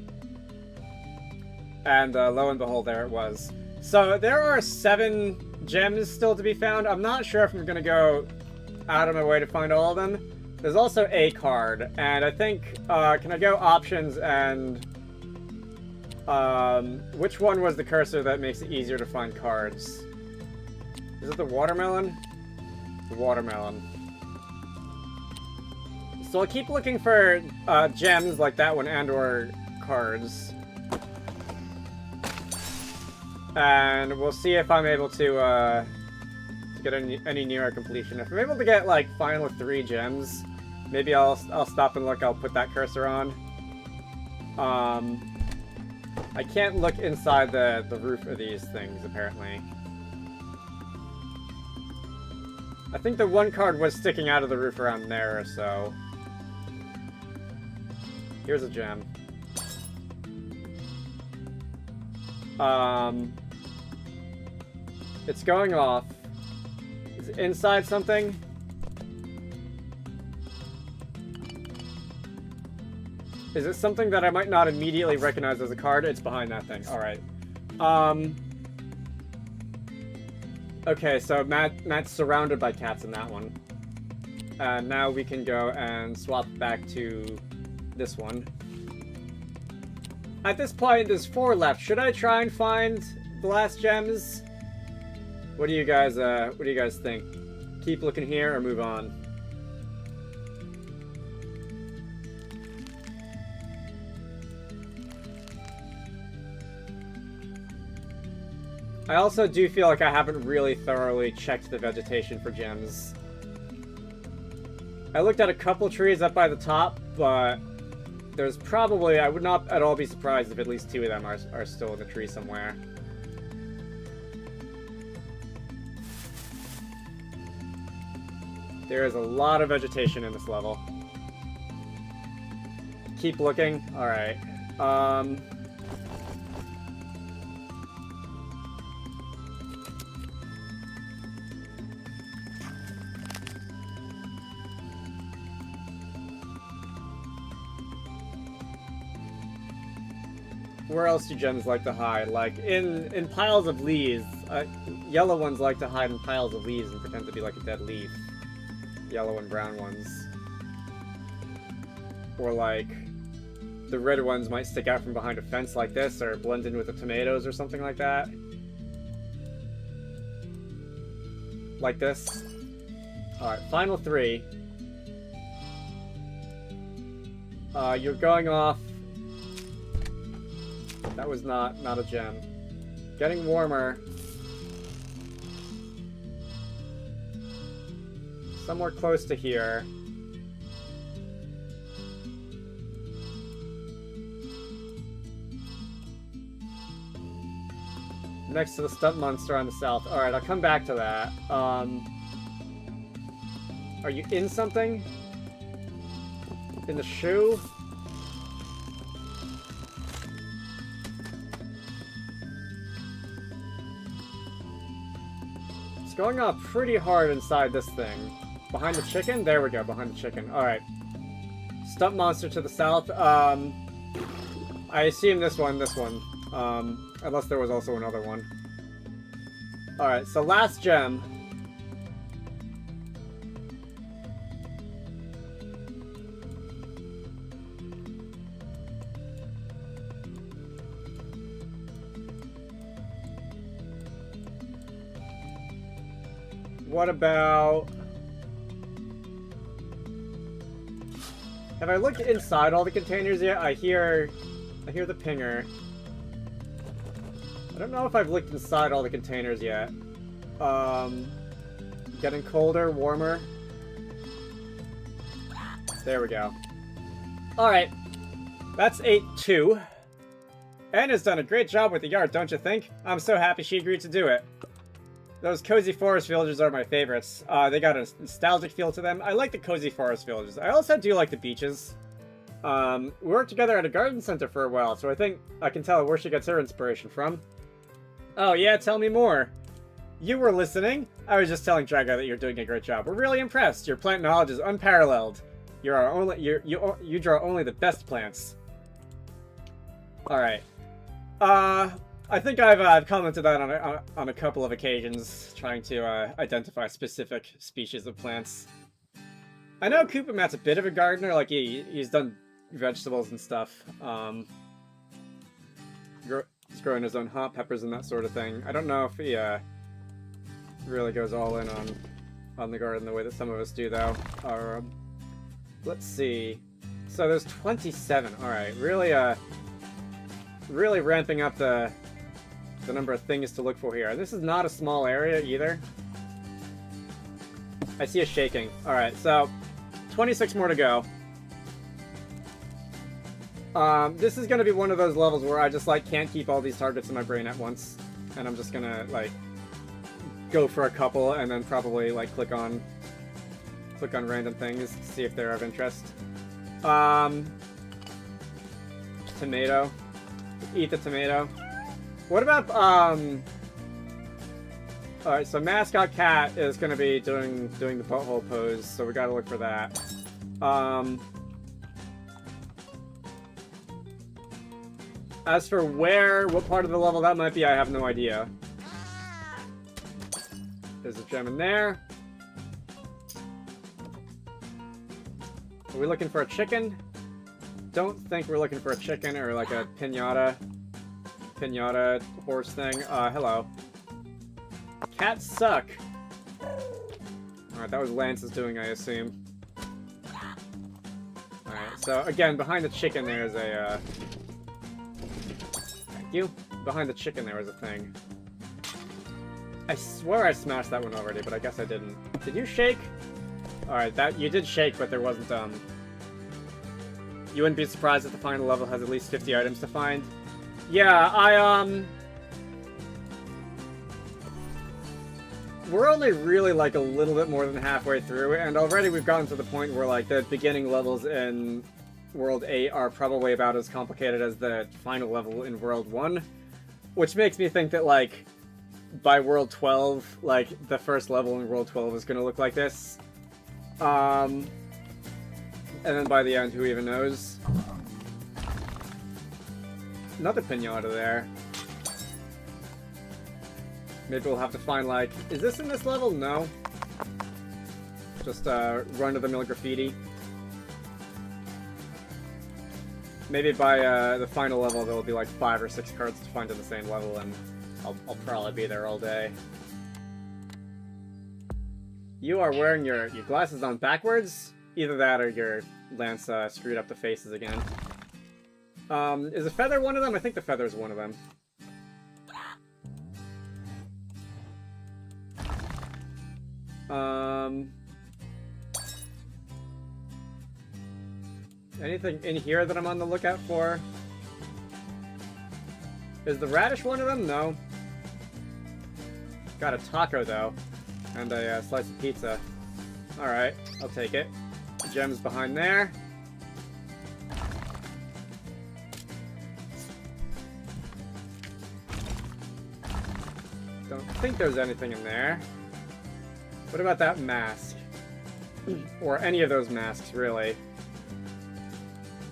Speaker 1: And, lo and behold, there it was. So, there are 7 gems still to be found. I'm not sure if I'm gonna go out of my way to find all of them. There's also a card, and I think, can I go options and... which one was the cursor that makes it easier to find cards? Is it the watermelon? The watermelon. So I'll keep looking for gems like that one and or cards. And we'll see if I'm able to get any nearer completion. If I'm able to get like final 3 gems, maybe I'll stop and look. I'll put that cursor on. I can't look inside the roof of these things apparently. I think the one card was sticking out of the roof around there or so. Here's a gem. It's going off. Is it inside something? Is it something that I might not immediately recognize as a card? It's behind that thing. Alright. Okay, so Matt's surrounded by cats in that one. And now we can go and swap back to this one. At this point, there's 4 left. Should I try and find the last gems? What do you guys think? Keep looking here or move on? I also do feel like I haven't really thoroughly checked the vegetation for gems. I looked at a couple trees up by the top, but there's probably, I would not at all be surprised if at least 2 of them are still in the tree somewhere. There is a lot of vegetation in this level. Keep looking. Alright. Where else do gems like to hide? Like, in piles of leaves. Yellow ones like to hide in piles of leaves and pretend to be like a dead leaf. Yellow and brown ones. Or like... the red ones might stick out from behind a fence like this, or blend in with the tomatoes or something like that. Like this. Alright, final 3. You're going off. That was not a gem. Getting warmer. Somewhere close to here. Next to the stump monster on the south. Alright, I'll come back to that. Are you in something? In the shoe? It's going off pretty hard inside this thing. Behind the chicken? There we go, behind the chicken. Alright. Stump monster to the south. I assume this one. Unless there was also another one. Alright, so last gem. What about... Have I looked inside all the containers yet? I hear the pinger. I don't know if I've looked inside all the containers yet. Getting colder, warmer. There we go. Alright. That's 8-2. Anna's done a great job with the art, don't you think? I'm so happy she agreed to do it. Those cozy forest villages are my favorites. They got a nostalgic feel to them. I like the cozy forest villages. I also do like the beaches. We worked together at a garden center for a while, so I think I can tell where she gets her inspiration from. Oh yeah, tell me more. You were listening? I was just telling Drago that you're doing a great job. We're really impressed. Your plant knowledge is unparalleled. You draw only the best plants. Alright. I think I've commented that on a couple of occasions, trying to identify specific species of plants. I know Koopa Matt's a bit of a gardener, like he's done vegetables and stuff. He's growing his own hot peppers and that sort of thing. I don't know if he really goes all in on the garden the way that some of us do, though. Let's see. So there's 27. All right, really ramping up the number of things to look for here. This is not a small area either. I see a shaking. Alright, so 26 more to go. This is gonna be one of those levels where I just can't keep all these targets in my brain at once. And I'm just gonna go for a couple and then probably click on random things to see if they're of interest. Tomato. Eat the tomato. What about, alright, so Mascot Cat is gonna be doing the butthole pose, so we gotta look for that. As for what part of the level that might be, I have no idea. There's a gem in there. Are we looking for a chicken? Don't think we're looking for a chicken or a pinata horse thing. Hello. Cats suck. Alright, that was Lance's doing, I assume. Alright, so again, behind the chicken there's a, Thank you. Behind the chicken there was a thing. I swear I smashed that one already, but I guess I didn't. Did you shake? Alright, you did shake, but there wasn't, You wouldn't be surprised if the final level has at least 50 items to find. Yeah, we're only really, a little bit more than halfway through, and already we've gotten to the point where, the beginning levels in World 8 are probably about as complicated as the final level in World 1. Which makes me think that, by World 12, the first level in World 12 is gonna look like this. And then by the end, who even knows? Another pinata there. Maybe we'll have to find, is this in this level? No. Just, run-of-the-mill graffiti. Maybe by the final level there will be like 5 or 6 cards to find in the same level, and I'll probably be there all day. You are wearing your glasses on backwards? Either that or your lance screwed up the faces again. Is a feather one of them? I think the feather is one of them. Anything in here that I'm on the lookout for? Is the radish one of them? No. Got a taco, though. And a slice of pizza. Alright, I'll take it. Gems behind there. Don't think there's anything in there. What about that mask? Or any of those masks, really.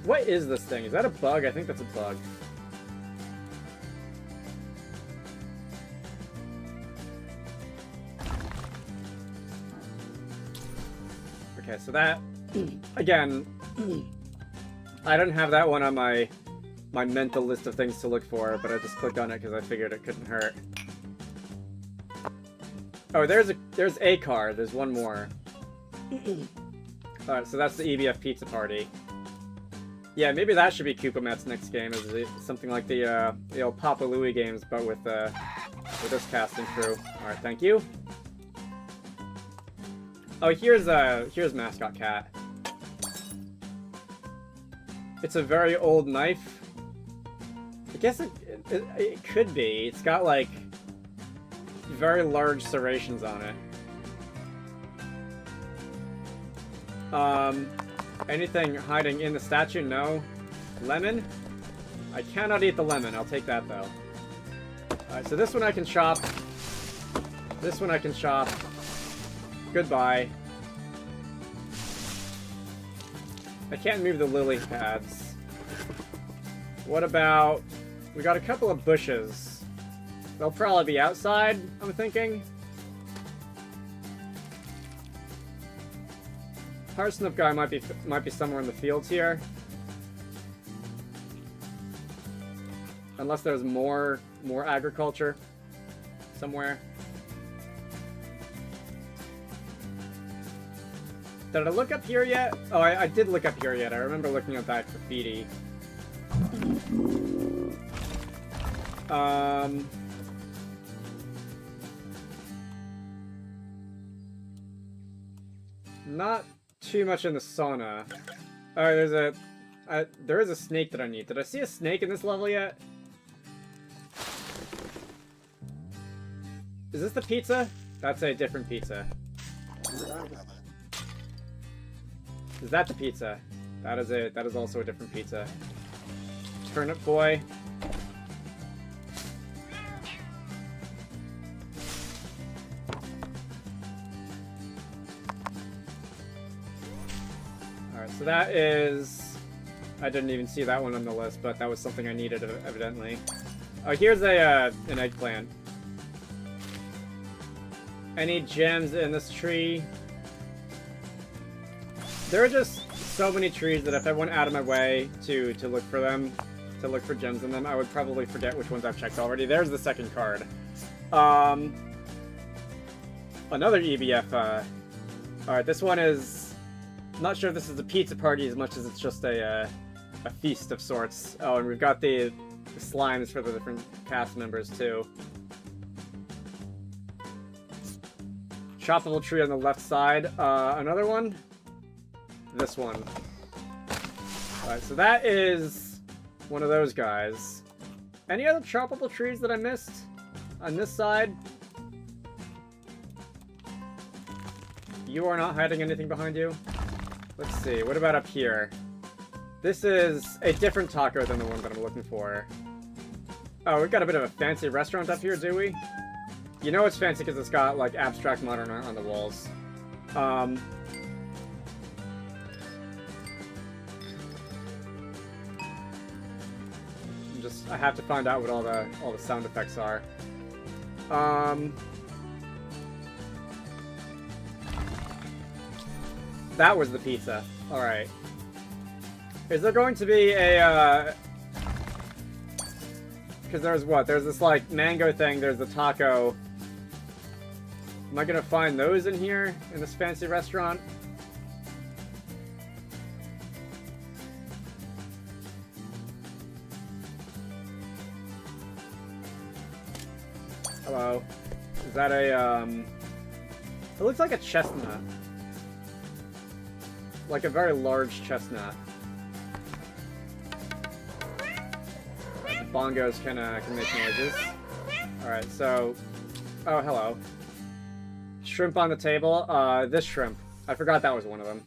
Speaker 1: What is this thing? Is that a bug? I think that's a bug. Okay, so that... Again, I don't have that one on my mental list of things to look for, but I just clicked on it because I figured it couldn't hurt. Oh, there's a card. There's one more. Alright, so that's the EBF Pizza Party. Yeah, maybe that should be Kupomet's next game, is something like the old Papa Louie games, but with this casting crew. Alright, thank you. Oh, here's Mascot Cat. It's a very old knife. I guess it could be. It's got, like, very large serrations on it. Anything hiding in the statue? No. Lemon? I cannot eat the lemon. I'll take that, though. Alright, so this one I can chop. This one I can chop. Goodbye. I can't move the lily pads. What about... We got a couple of bushes. They'll probably be outside, I'm thinking. Parsnip guy might be somewhere in the fields here. Unless there's more agriculture somewhere. Did I look up here yet? Oh, I did look up here yet. I remember looking at that graffiti. Not too much in the sauna. Oh, there is a snake that I need. Did I see a snake in this level yet? Is this the pizza? That's a different pizza. Is that the pizza? That is also a different pizza. Turnip boy. Alright, so that is... I didn't even see that one on the list, but that was something I needed, evidently. Oh, here's an eggplant. Any gems in this tree? There are just so many trees that if I went out of my way to look for them, to look for gems in them, I would probably forget which ones I've checked already. There's the second card. Another EBF. Alright, this one is... I'm not sure if this is a pizza party as much as it's just a feast of sorts. Oh, and we've got the slimes for the different cast members, too. Choppable tree on the left side. Another one? This one. Alright, so that is one of those guys. Any other choppable trees that I missed on this side? You are not hiding anything behind you? Let's see, what about up here? This is a different taco than the one that I'm looking for. Oh, we've got a bit of a fancy restaurant up here, do we? You know it's fancy because it's got, like, abstract modern art on the walls. I have to find out what all the sound effects are. That was the pizza. Alright. Is there going to be a, because there's what? There's this, like, mango thing, there's the taco. Am I gonna find those in here, in this fancy restaurant? Hello. Is that a, it looks like a chestnut. Like a very large chestnut. The bongos can make noises. Alright, so... Oh, hello. Shrimp on the table. This shrimp. I forgot that was one of them.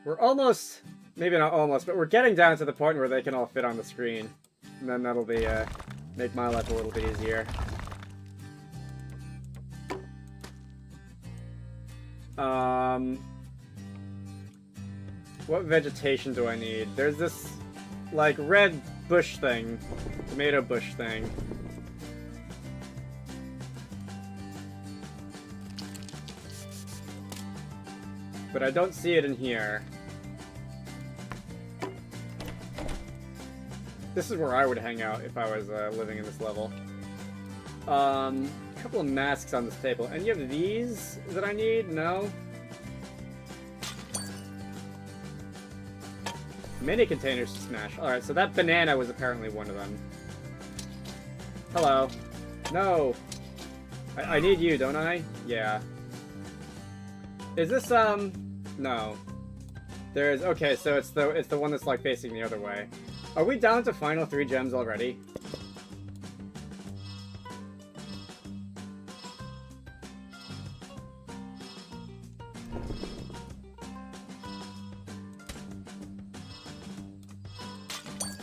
Speaker 1: We're almost... Maybe not almost, but we're getting down to the point where they can all fit on the screen. And then that'll be, make my life a little bit easier. What vegetation do I need? There's this, like, red bush thing. Tomato bush thing. But I don't see it in here. This is where I would hang out if I was living in this level. A couple of masks on this table. Any of these that I need? No? Mini containers to smash. Alright, so that banana was apparently one of them. Hello. No! I need you, don't I? Yeah. Is this, no. There's, okay, so it's the one that's, like, facing the other way. Are we down to final 3 gems already?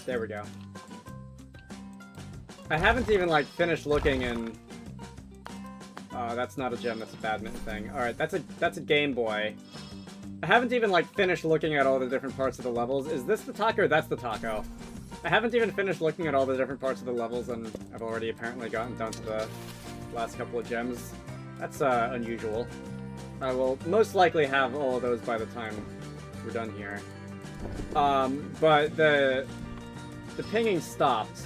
Speaker 1: There we go. I haven't even, like, finished looking and... Oh, that's not a gem, that's a badminton thing. Alright, that's a Game Boy. I haven't even, like, finished looking at all the different parts of the levels. Is this the taco or that's the taco? I haven't even finished looking at all the different parts of the levels, and I've already apparently gotten down to the last couple of gems. That's, unusual. I will most likely have all of those by the time we're done here. But the pinging stopped.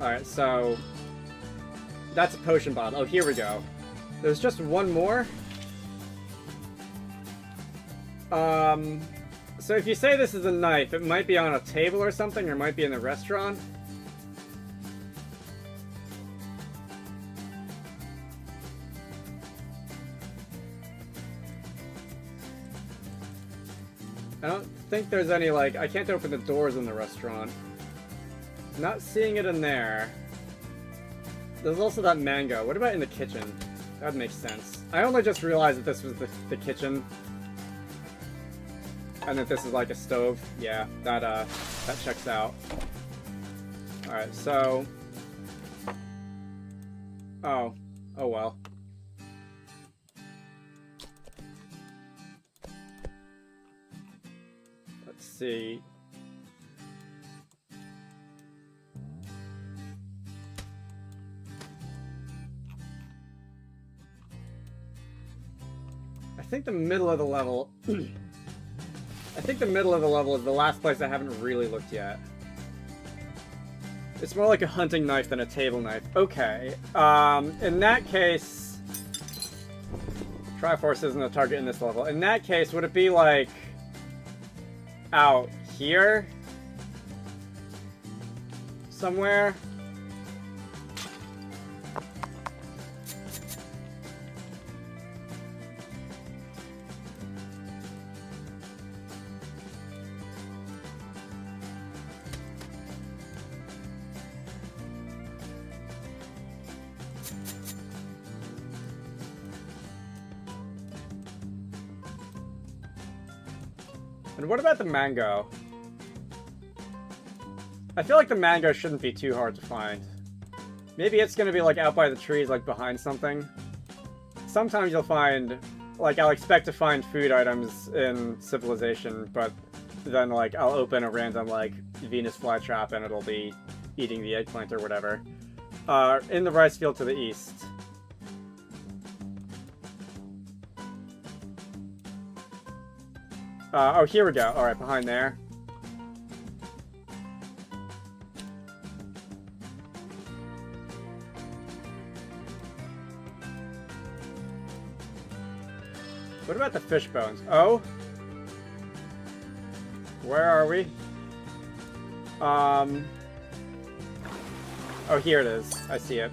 Speaker 1: Alright, so... That's a potion bottle. Oh, here we go. There's just one more? So if you say this is a knife, it might be on a table or something, or it might be in the restaurant. I don't think there's any, like, I can't open the doors in the restaurant. Not seeing it in there. There's also that mango. What about in the kitchen? That would make sense. I only just realized that this was the kitchen. And that this is like a stove. Yeah, that checks out. Alright, so... Oh. Oh well. Let's see. I think the middle of the level... I think the middle of the level is the last place I haven't really looked yet. It's more like a hunting knife than a table knife. Okay. In that case... Triforce isn't a target in this level. In that case, would it be like... out here? Somewhere? And what about the mango? I feel like the mango shouldn't be too hard to find. Maybe it's gonna be like out by the trees, like behind something. Sometimes you'll find, like I'll expect to find food items in Civilization, but then like I'll open a random like Venus flytrap and it'll be eating the eggplant or whatever. In the rice field to the east. Oh, here we go. Alright, behind there. What about the fish bones? Oh? Where are we? Oh, here it is. I see it.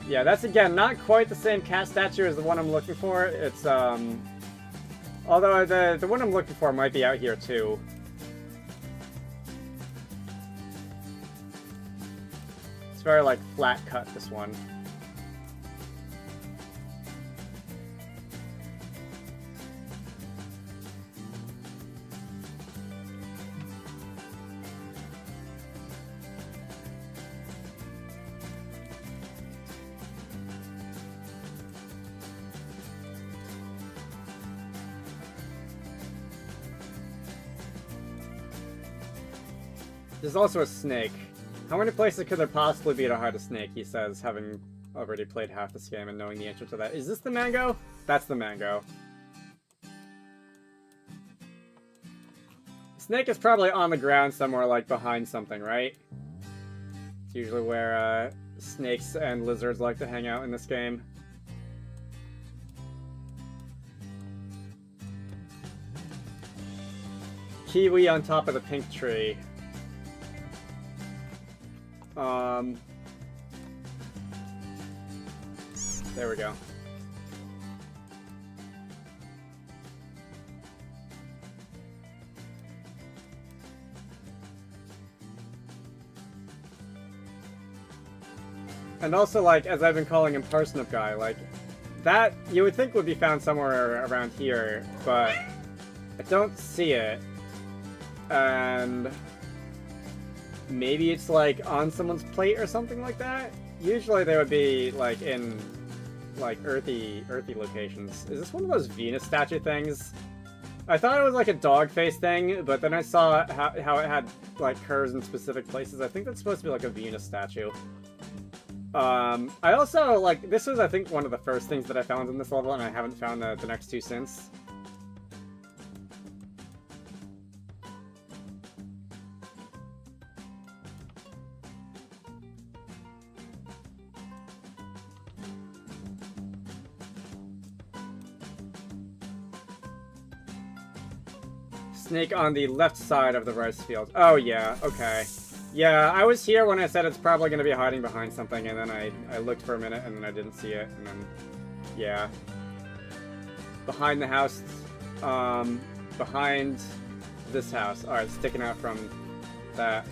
Speaker 1: Yeah, that's, again, not quite the same cat statue as the one I'm looking for. It's, although the one I'm looking for might be out here, too. It's very, like, flat cut, this one. There's also a snake. How many places could there possibly be to hide a snake, he says, having already played half this game and knowing the answer to that. Is this the mango? That's the mango. Snake is probably on the ground somewhere, like, behind something, right? It's usually where, snakes and lizards like to hang out in this game. Kiwi on top of the pink tree. There we go. And also, like, as I've been calling him Parsnip Guy, like, that you would think would be found somewhere around here, but I don't see it. And maybe it's, like, on someone's plate or something like that? Usually they would be, like, in, like, earthy locations. Is this one of those Venus statue things? I thought it was, like, a dog face thing, but then I saw how it had, like, curves in specific places. I think that's supposed to be, like, a Venus statue. I also, like, this was, I think, one of the first things that I found in this level, and I haven't found the next two since. Snake on the left side of the rice field. Oh, yeah, okay. Yeah, I was here when I said it's probably going to be hiding behind something, and then I looked for a minute, and then I didn't see it, and then, yeah. Behind the house, behind this house. Alright, sticking out from that,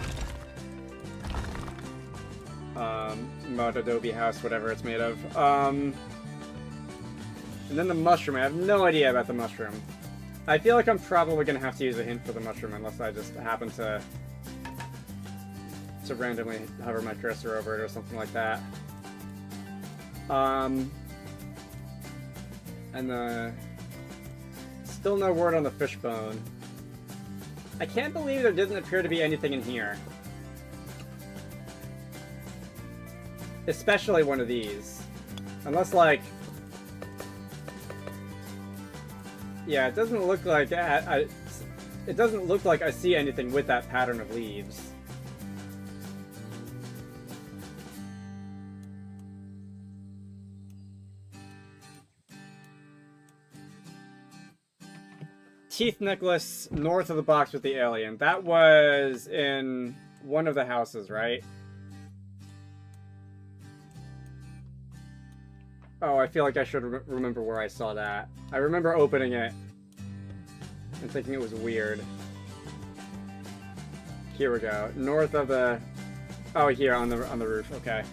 Speaker 1: mud adobe house, whatever it's made of. And then the mushroom. I have no idea about the mushroom. I feel like I'm probably going to have to use a hint for the mushroom, unless I just happen to randomly hover my cursor over it or something like that. And still no word on the fishbone. I can't believe there doesn't appear to be anything in here. Especially one of these. Unless, like... Yeah, it doesn't look like it doesn't look like I see anything with that pattern of leaves. Teeth necklace north of the box with the alien. That was in one of the houses, right? Oh, I feel like I should remember where I saw that. I remember opening it and thinking it was weird. Here we go. North of the... Oh, here on the roof. Okay.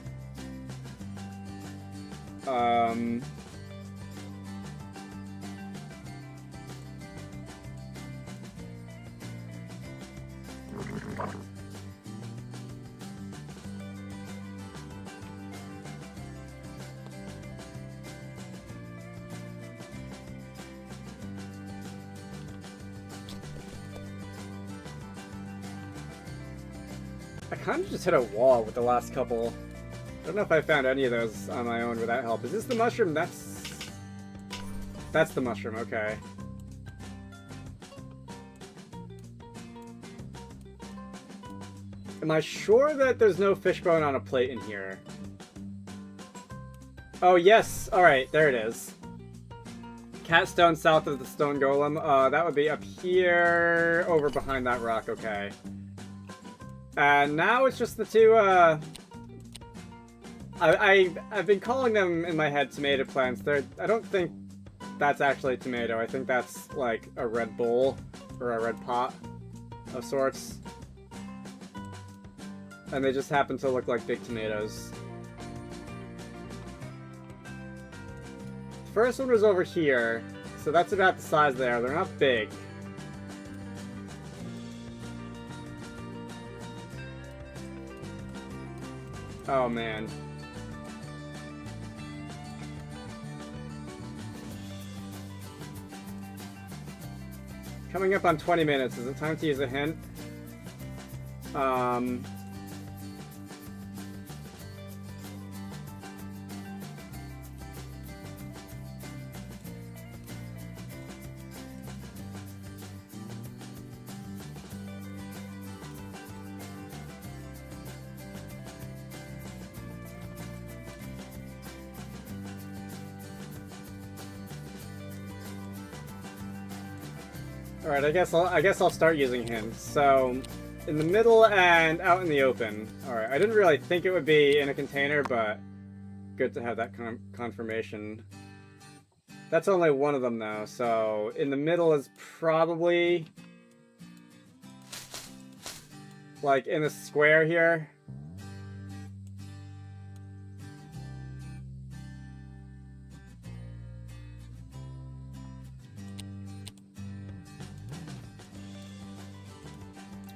Speaker 1: I kind of just hit a wall with the last couple. I don't know if I found any of those on my own without help. Is this the mushroom? That's the mushroom, okay. Am I sure that there's no fishbone on a plate in here? Oh, yes. Alright, there it is. Catstone south of the stone golem. That would be up here, over behind that rock, okay. And now it's just the two, I've been calling them in my head tomato plants. I don't think that's actually a tomato. I think that's like a red bowl or a red pot of sorts. And they just happen to look like big tomatoes. The first one was over here, so that's about the size there. They're not big. Oh man. Coming up on 20 minutes. Is it time to use a hint? Alright, I guess I'll start using hints. So, in the middle and out in the open. Alright, I didn't really think it would be in a container, but good to have that confirmation. That's only one of them though, so in the middle is probably like in a square here.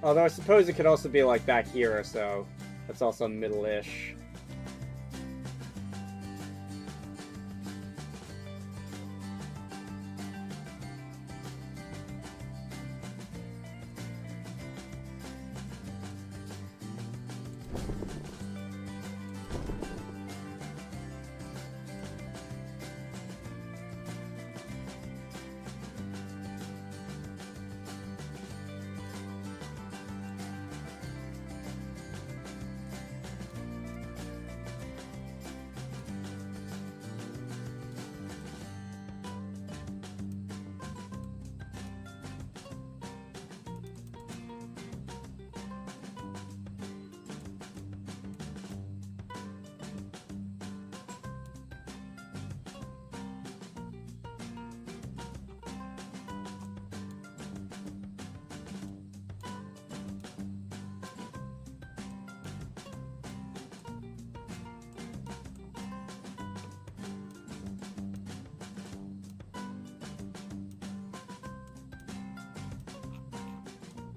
Speaker 1: Although I suppose it could also be like back here or so. That's also middle-ish.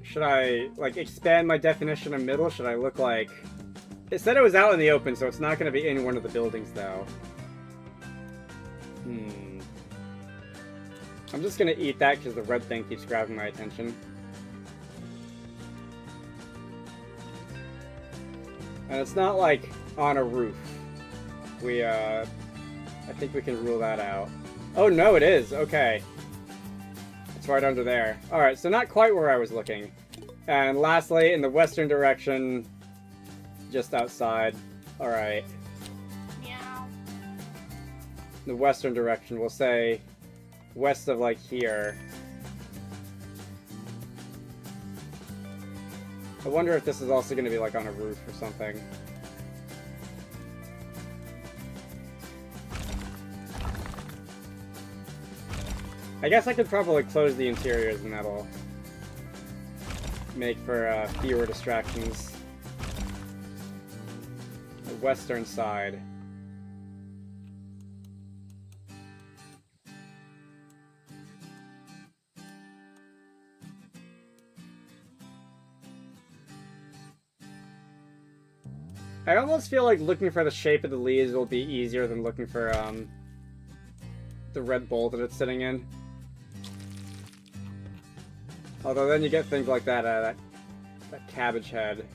Speaker 1: Should I, like, expand my definition of middle? Should I look like... It said it was out in the open, so it's not going to be in one of the buildings, though. I'm just going to eat that because the red thing keeps grabbing my attention. And it's not, like, on a roof. I think we can rule that out. Oh, no, it is! Okay. It's right under there. Alright, so not quite where I was looking. And lastly, in the western direction, just outside. Alright.
Speaker 2: Meow.
Speaker 1: The western direction, we'll say west of, like, here. I wonder if this is also going to be, like, on a roof or something. I guess I could probably close the interiors and that'll make for fewer distractions. The western side. I almost feel like looking for the shape of the leaves will be easier than looking for the red bowl that it's sitting in. Although then you get things like that, that cabbage head.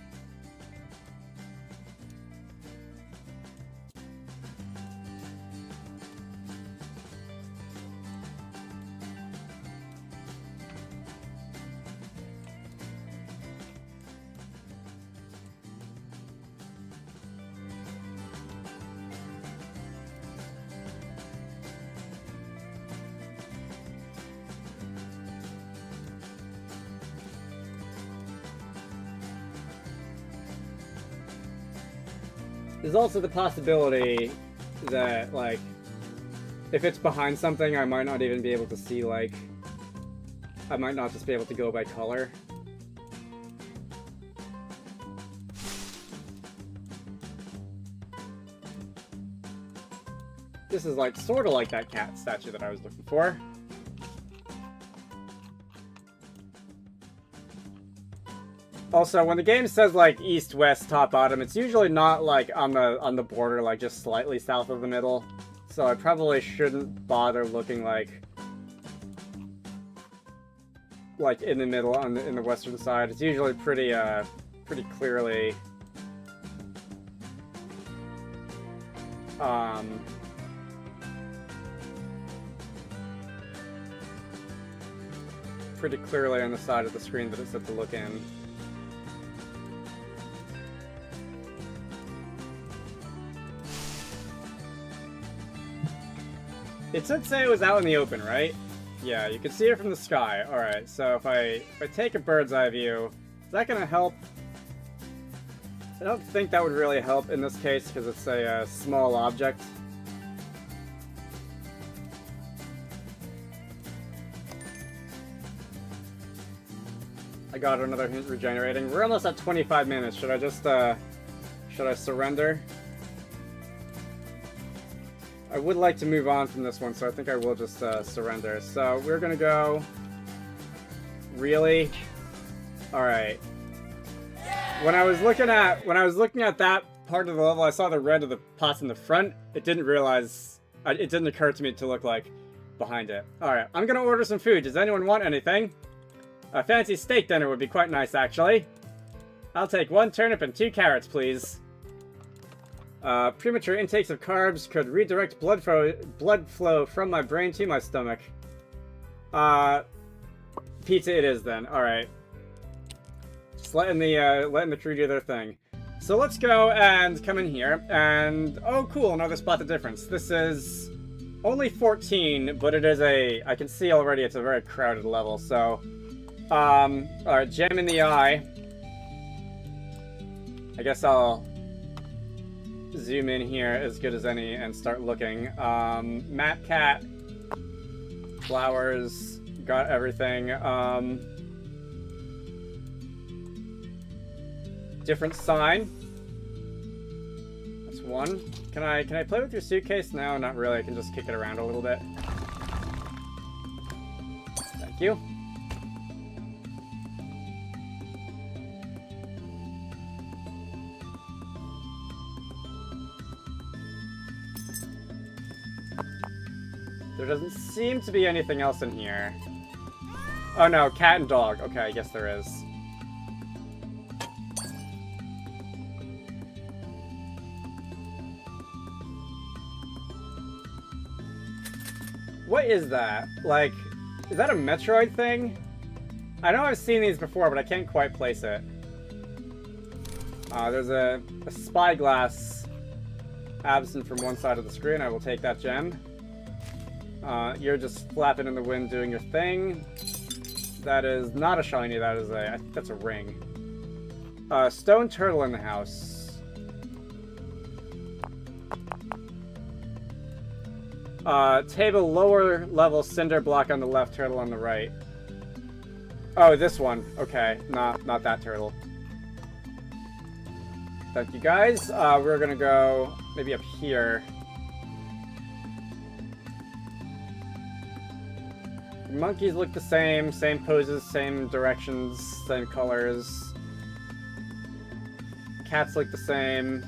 Speaker 1: There's also the possibility that, like, if it's behind something, I might not even be able to see, like, I might not just be able to go by color. This is, like, sort of like that cat statue that I was looking for. Also, when the game says, like, east, west, top, bottom, it's usually not, like, on the border, like, just slightly south of the middle. So I probably shouldn't bother looking, like in the middle, in the western side. It's usually pretty clearly, pretty clearly on the side of the screen that it's set to look in. It did say it was out in the open, right? Yeah, you can see it from the sky. Alright, so if I take a bird's eye view, is that gonna help? I don't think that would really help in this case because it's a small object. I got another hint regenerating. We're almost at 25 minutes. Should I just, should I surrender? I would like to move on from this one, so I think I will just surrender. So we're gonna go. Really? All right. When I was looking at that part of the level, I saw the red of the pots in the front. It didn't occur to me to look like behind it. All right, I'm gonna order some food. Does anyone want anything? A fancy steak dinner would be quite nice, actually. I'll take 1 turnip and 2 carrots, please. Premature intakes of carbs could redirect blood flow from my brain to my stomach. Pizza it is then. Alright. Just letting the crew do their thing. So let's go and come in here, and oh cool, another spot the difference. This is only 14, but it is I can see already it's a very crowded level, so alright, gem in the eye. I guess I'll zoom in here as good as any and start looking. Map cat, flowers, got everything. Different sign. That's 1. Can I play with your suitcase? No, not really. I can just kick it around a little bit. Thank you. There doesn't seem to be anything else in here. Oh no, cat and dog. Okay, I guess there is. What is that? Like, is that a Metroid thing? I know I've seen these before, but I can't quite place it. There's a spyglass absent from one side of the screen. I will take that gem. You're just flapping in the wind doing your thing. That is not a shiny, that is I think that's a ring. Stone turtle in the house. Table lower level cinder block on the left, turtle on the right. Oh, this one. Okay, not that turtle. Thank you guys. We're gonna go maybe up here. Monkeys look the same poses, same directions, same colors. Cats look the same.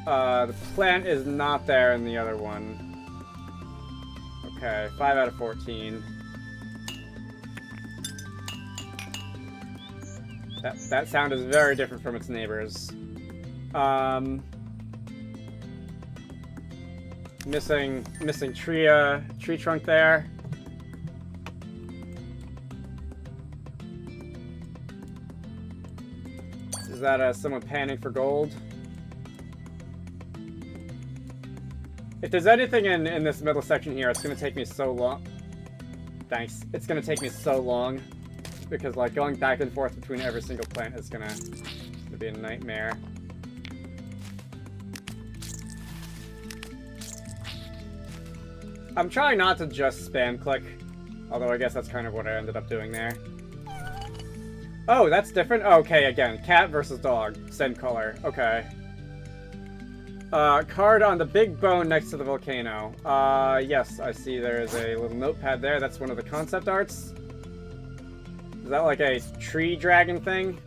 Speaker 1: The plant is not there in the other one. Okay, 5 out of 14. That sound is very different from its neighbors. Missing tree trunk there. Is that someone panning for gold? If there's anything in this middle section here, it's gonna take me so long. Thanks. It's gonna take me so long. Because, like, going back and forth between every single plant is gonna be a nightmare. I'm trying not to just spam click. Although I guess that's kind of what I ended up doing there. Oh, that's different? Okay, again. Cat versus dog. Same color. Okay. Card on the big bone next to the volcano. Yes, I see there's a little notepad there. That's one of the concept arts. Is that like a tree dragon thing?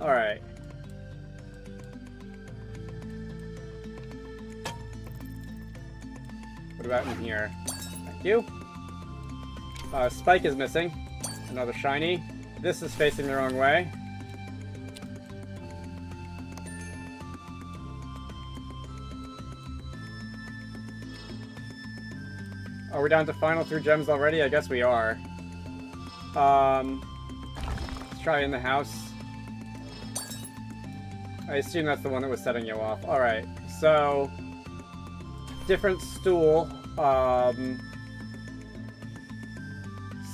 Speaker 1: Alright. What about in here? Thank you. Spike is missing. Another shiny. This is facing the wrong way. Are we down to final 3 gems already? I guess we are. Let's try in the house. I assume that's the one that was setting you off. Alright, so... different stool.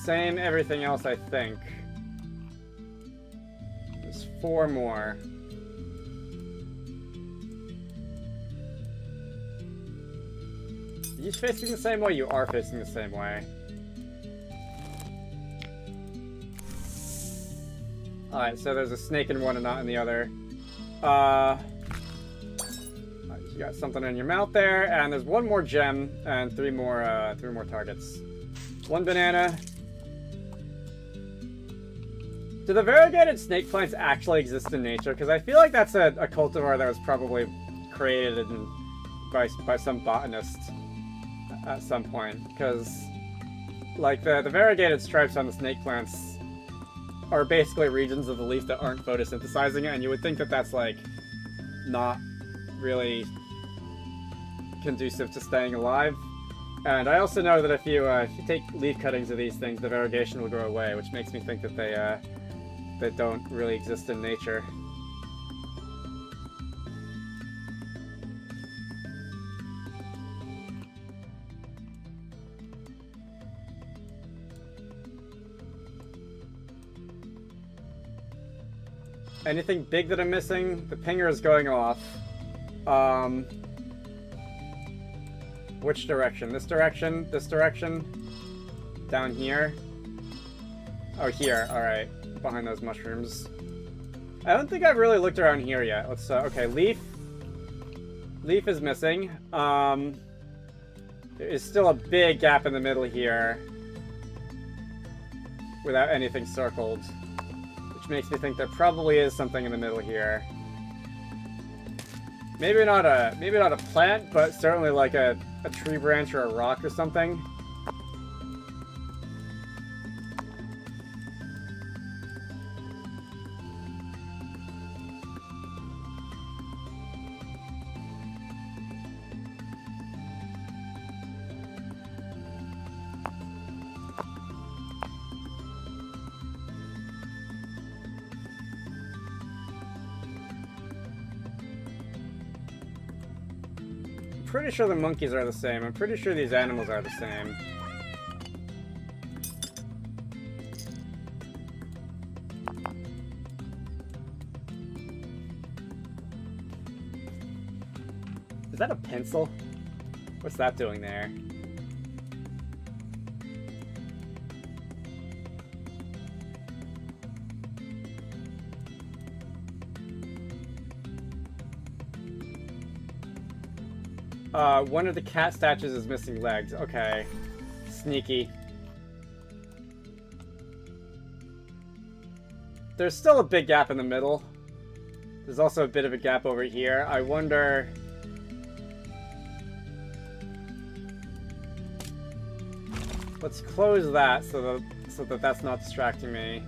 Speaker 1: Same everything else, I think. There's 4 more. Are you facing the same way? You are facing the same way. Alright, so there's a snake in one and not in the other. You got something in your mouth there, and there's 1 more gem and 3 more targets. 1 banana. Do the variegated snake plants actually exist in nature? Because I feel like that's a cultivar that was probably created by some botanist at some point. Because, like, the variegated stripes on the snake plants are basically regions of the leaf that aren't photosynthesizing it, and you would think that that's, like, not really conducive to staying alive. And I also know that if you take leaf cuttings of these things, the variegation will go away, which makes me think that they don't really exist in nature. Anything big that I'm missing? The pinger is going off. Which direction? This direction? This direction? Down here? Oh, here. Alright. Behind those mushrooms. I don't think I've really looked around here yet. Let's, okay, leaf. Leaf is missing. There is still a big gap in the middle here. Without anything circled. Which makes me think there probably is something in the middle here. Maybe not a plant, but certainly like a tree branch or a rock or something. I'm pretty sure the monkeys are the same. I'm pretty sure these animals are the same. Is that a pencil? What's that doing there? One of the cat statues is missing legs. Okay. Sneaky. There's still a big gap in the middle. There's also a bit of a gap over here. I wonder... Let's close that so that that's not distracting me.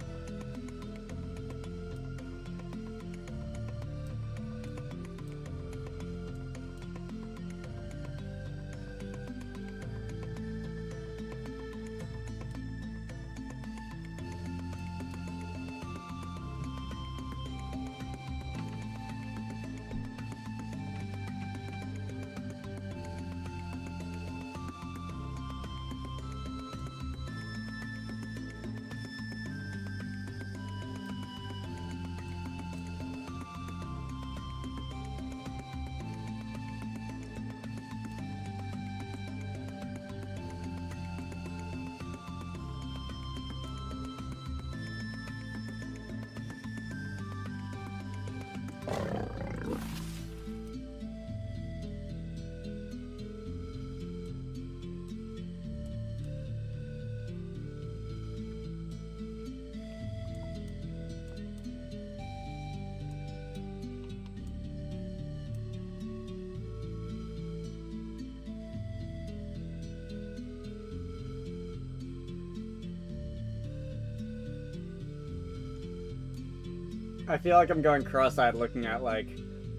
Speaker 1: I feel like I'm going cross-eyed looking at, like,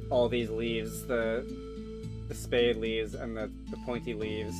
Speaker 1: all these leaves. The spade leaves and the pointy leaves.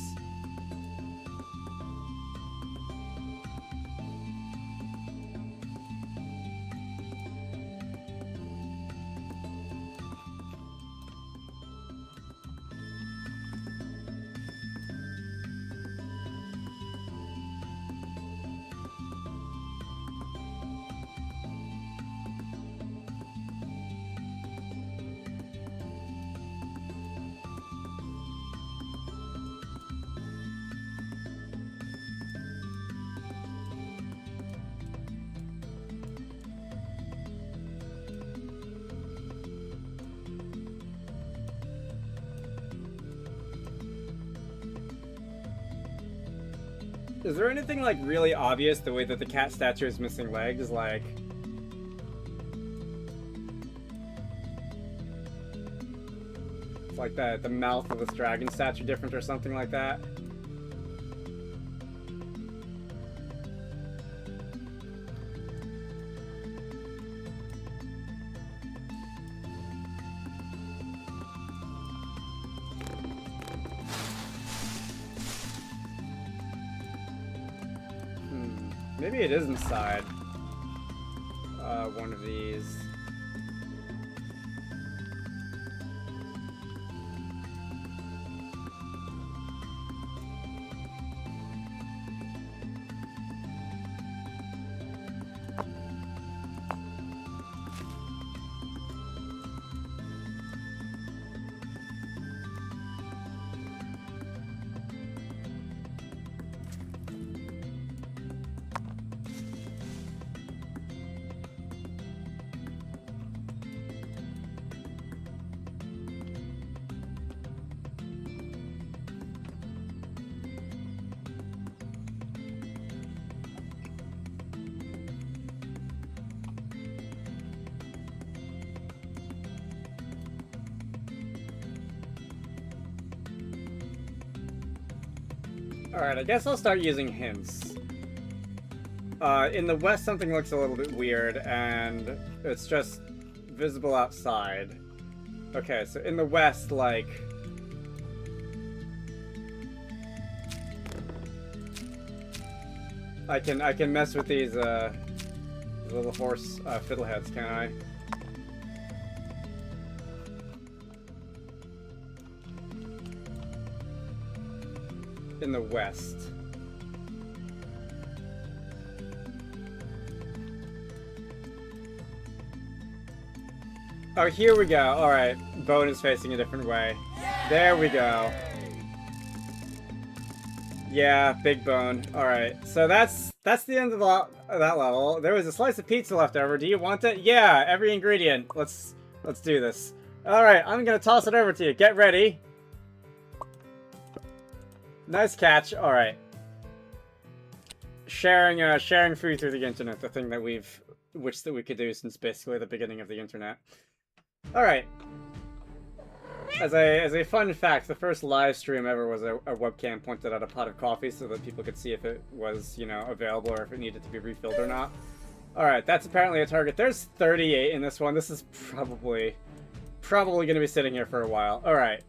Speaker 1: Is there anything, like, really obvious the way that the cat statue is missing legs? Like... It's like the mouth of this dragon statue different or something like that? Maybe it is inside one of these. Alright, I guess I'll start using hints. In the west, something looks a little bit weird, and it's just visible outside. Okay, so in the west, like... I can mess with these, little horse, fiddleheads, can I? In the west. Oh, here we go. Alright. Bone is facing a different way. There we go. Yeah, big bone. Alright. So that's the end of that level. There was a slice of pizza left over. Do you want it? Yeah, every ingredient. Let's do this. Alright, I'm gonna toss it over to you. Get ready. Nice catch. All right. Sharing food through the internet, the thing that we could do since basically the beginning of the internet. All right. As a fun fact, the first live stream ever was a webcam pointed at a pot of coffee so that people could see if it was, you know, available or if it needed to be refilled or not. All right, that's apparently a target. There's 38 in this one. This is probably going to be sitting here for a while. All right.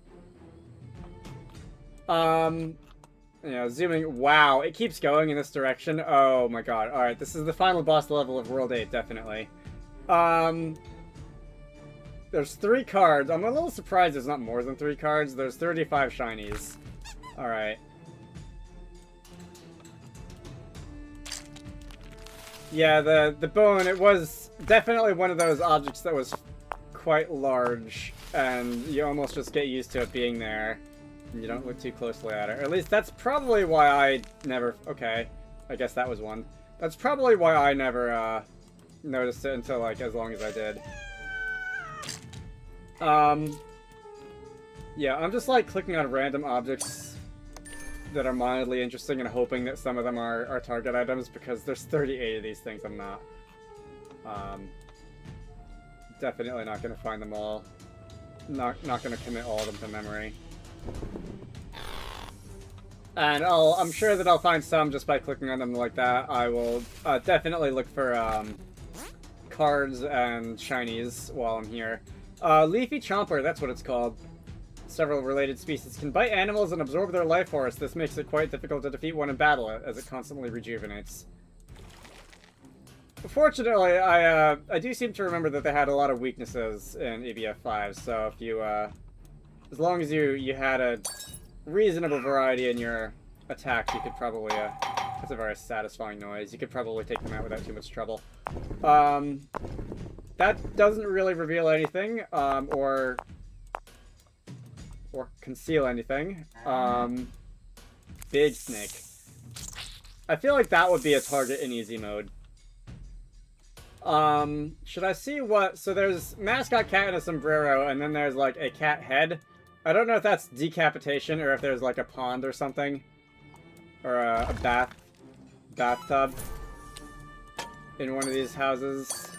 Speaker 1: You know, zooming. Wow, it keeps going in this direction. Oh my god. Alright, this is the final boss level of World 8, definitely. There's 3 cards. I'm a little surprised there's not more than 3 cards. There's 35 shinies. Alright. Yeah, the bone, it was definitely one of those objects that was quite large, and you almost just get used to it being there. You don't look too closely at it. Or at least that's probably why I never... Okay. I guess that was one. That's probably why I never, noticed it until, like, as long as I did. Yeah, I'm just, like, clicking on random objects that are mildly interesting and hoping that some of them are target items, because there's 38 of these things. I'm not, definitely not gonna find them all. Not gonna commit all of them to memory. And I'm sure that I'll find some just by clicking on them like that. I will definitely look for cards and shinies while I'm here. Leafy Chomper, that's what it's called. Several related species can bite animals and absorb their life force. This makes it quite difficult to defeat one in battle, as it constantly rejuvenates. Fortunately, I do seem to remember that they had a lot of weaknesses in EBF 5, so if you, as long as you had a reasonable variety in your attacks, you could probably, that's a very satisfying noise, you could probably take them out without too much trouble. That doesn't really reveal anything, or conceal anything. Big Snake. I feel like that would be a target in easy mode. Should I see what... So there's mascot cat in a sombrero, and then there's, like, a cat head. I don't know if that's decapitation, or if there's, like, a pond or something. Or a bathtub. In one of these houses.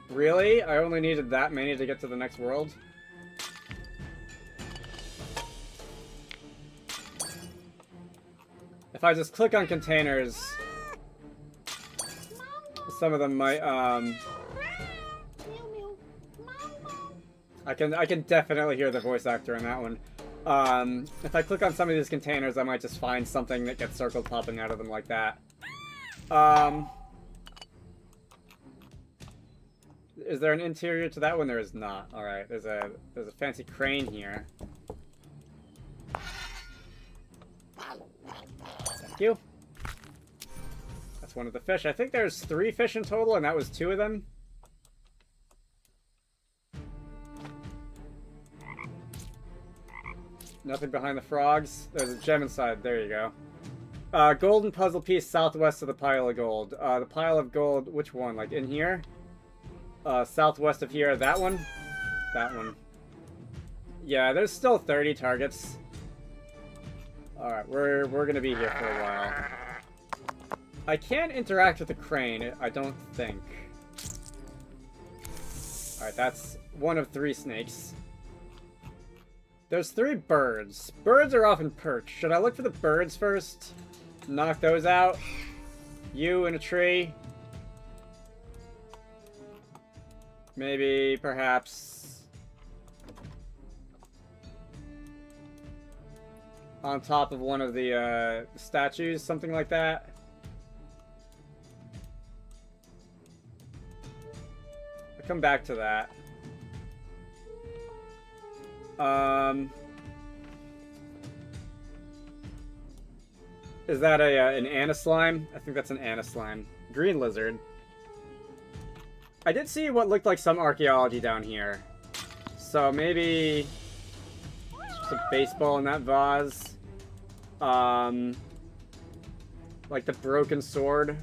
Speaker 1: Really? I only needed that many to get to the next world? If I just click on containers... Some of them might, I can definitely hear the voice actor in that one. If I click on some of these containers, I might just find something that gets circled popping out of them like that. Is there an interior to that one? There is not. Alright, there's a fancy crane here. Thank you. One of the fish. I think there's 3 fish in total, and that was 2 of them. Nothing behind the frogs. There's a gem inside. There you go. Golden puzzle piece southwest of the pile of gold. The pile of gold, which one? Like in here? Southwest of here. That one? That one. Yeah, there's still 30 targets. Alright, we're gonna be here for a while. I can't interact with the crane, I don't think. Alright, that's one of 3 snakes. There's 3 birds. Birds are often perched. Should I look for the birds first? Knock those out? You in a tree? Maybe, perhaps... on top of one of the statues, something like that. I'll come back to that. Is that an Anaslime? I think that's an Anaslime. Green lizard. I did see what looked like some archaeology down here. So maybe just a baseball in that vase. Like the broken sword,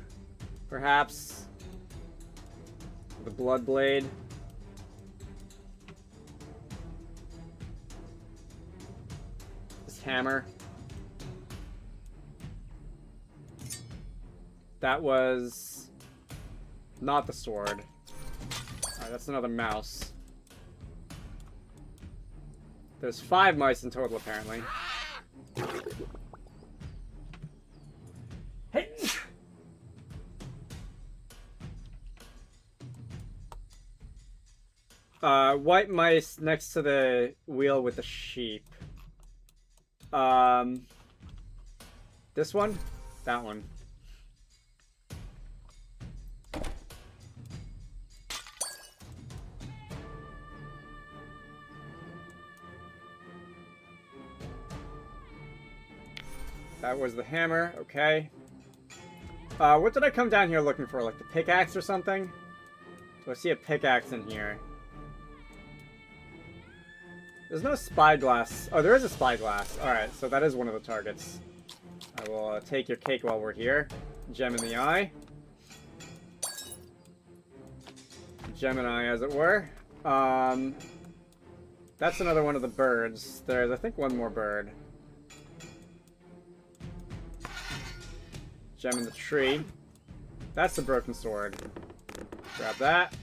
Speaker 1: perhaps. The blood blade. This hammer. That was not the sword. Alright, that's another mouse. There's 5 mice in total, apparently. Hey! White mice next to the wheel with the sheep. This one? That one. That was the hammer, okay. What did I come down here looking for? Like the pickaxe or something? Do I see a pickaxe in here? There's no spyglass. Oh, there is a spyglass. Alright, so that is one of the targets. I will take your cake while we're here. Gem in the eye. Gemini, as it were. That's another one of the birds. There's, I think, one more bird. Gem in the tree. That's the broken sword. Grab that.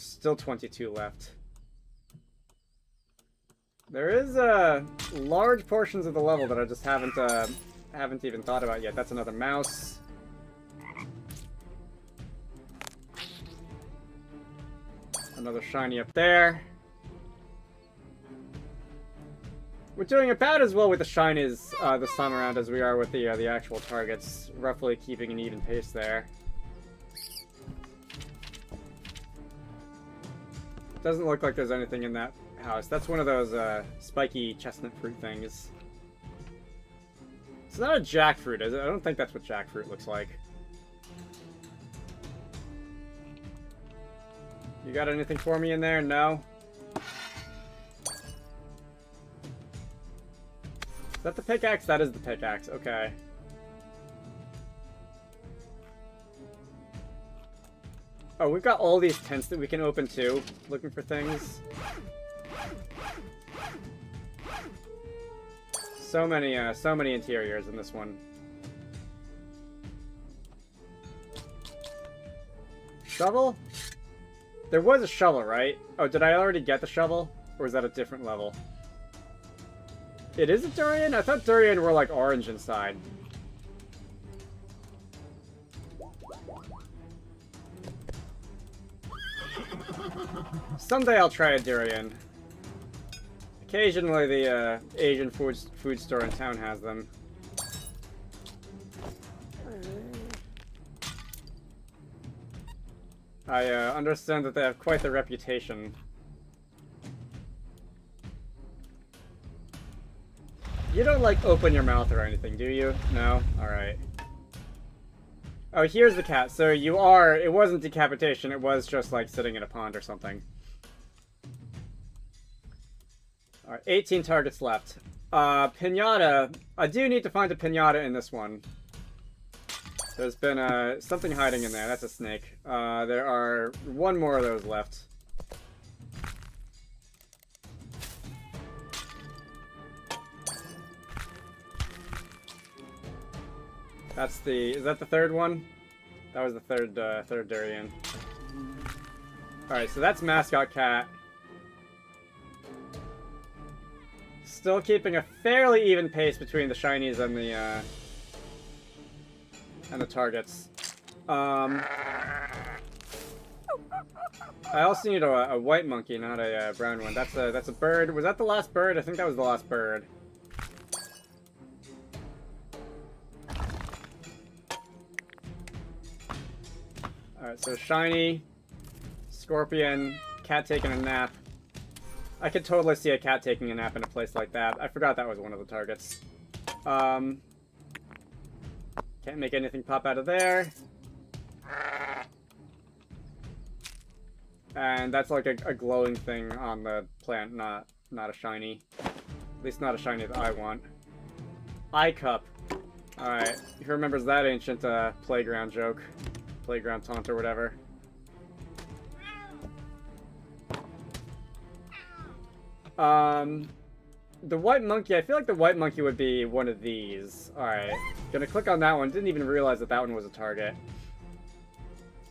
Speaker 1: Still 22 left. There is large portions of the level that I just haven't even thought about yet. That's another mouse. Another shiny up there. We're doing about as well with the shinies this time around as we are with the actual targets. Roughly keeping an even pace there. Doesn't look like there's anything in that house. That's one of those spiky chestnut fruit things. It's not a jackfruit, is it? I don't think that's what jackfruit looks like. You got anything for me in there? No? Is that the pickaxe? That is the pickaxe. Okay. Oh, we've got all these tents that we can open too. Looking for things. So many interiors in this one. Shovel? There was a shovel, right? Oh, did I already get the shovel? Or is that a different level? It is a durian? I thought durian were like orange inside. Someday I'll try a durian. Occasionally the Asian food store in town has them. I understand that they have quite the reputation. You don't, like, open your mouth or anything, do you? No? Alright. Oh, here's the cat. So you are... It wasn't decapitation, it was just, like, sitting in a pond or something. Alright, 18 targets left. Pinata. I do need to find a pinata in this one. There's been, something hiding in there. That's a snake. There are one more of those left. That's the... Is that the third one? That was the third durian. Alright, so that's Mascot Cat. Still keeping a fairly even pace between the shinies and the targets. I also need a white monkey, not a brown one. That's a bird. Was that the last bird? I think that was the last bird. Alright, so shiny, scorpion, cat taking a nap. I could totally see a cat taking a nap in a place like that. I forgot that was one of the targets. Can't make anything pop out of there. And that's like a glowing thing on the plant, not a shiny. At least not a shiny that I want. Eye cup. Alright, who remembers that ancient playground joke? Playground taunt or whatever. The white monkey, I feel like the white monkey would be one of these. Alright, gonna click on that one. Didn't even realize that that one was a target.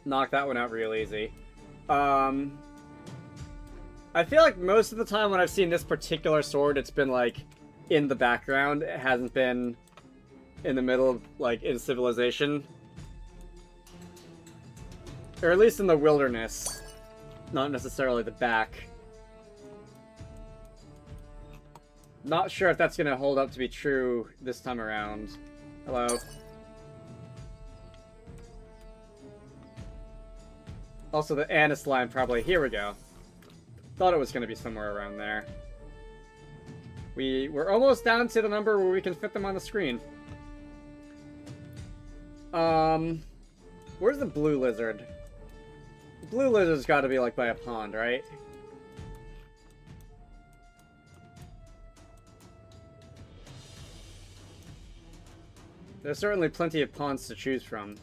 Speaker 1: Knock that one out real easy. I feel like most of the time when I've seen this particular sword, it's been like in the background. It hasn't been in the middle of, like, in civilization. Or at least in the wilderness. Not necessarily the back. Not sure if that's gonna hold up to be true this time around. Hello. Also, the anise line probably... Here we go. Thought it was gonna be somewhere around there. We're almost down to the number where we can fit them on the screen. Where's the blue lizard? The blue lizard's gotta be, like, by a pond, right? There's certainly plenty of ponds to choose from.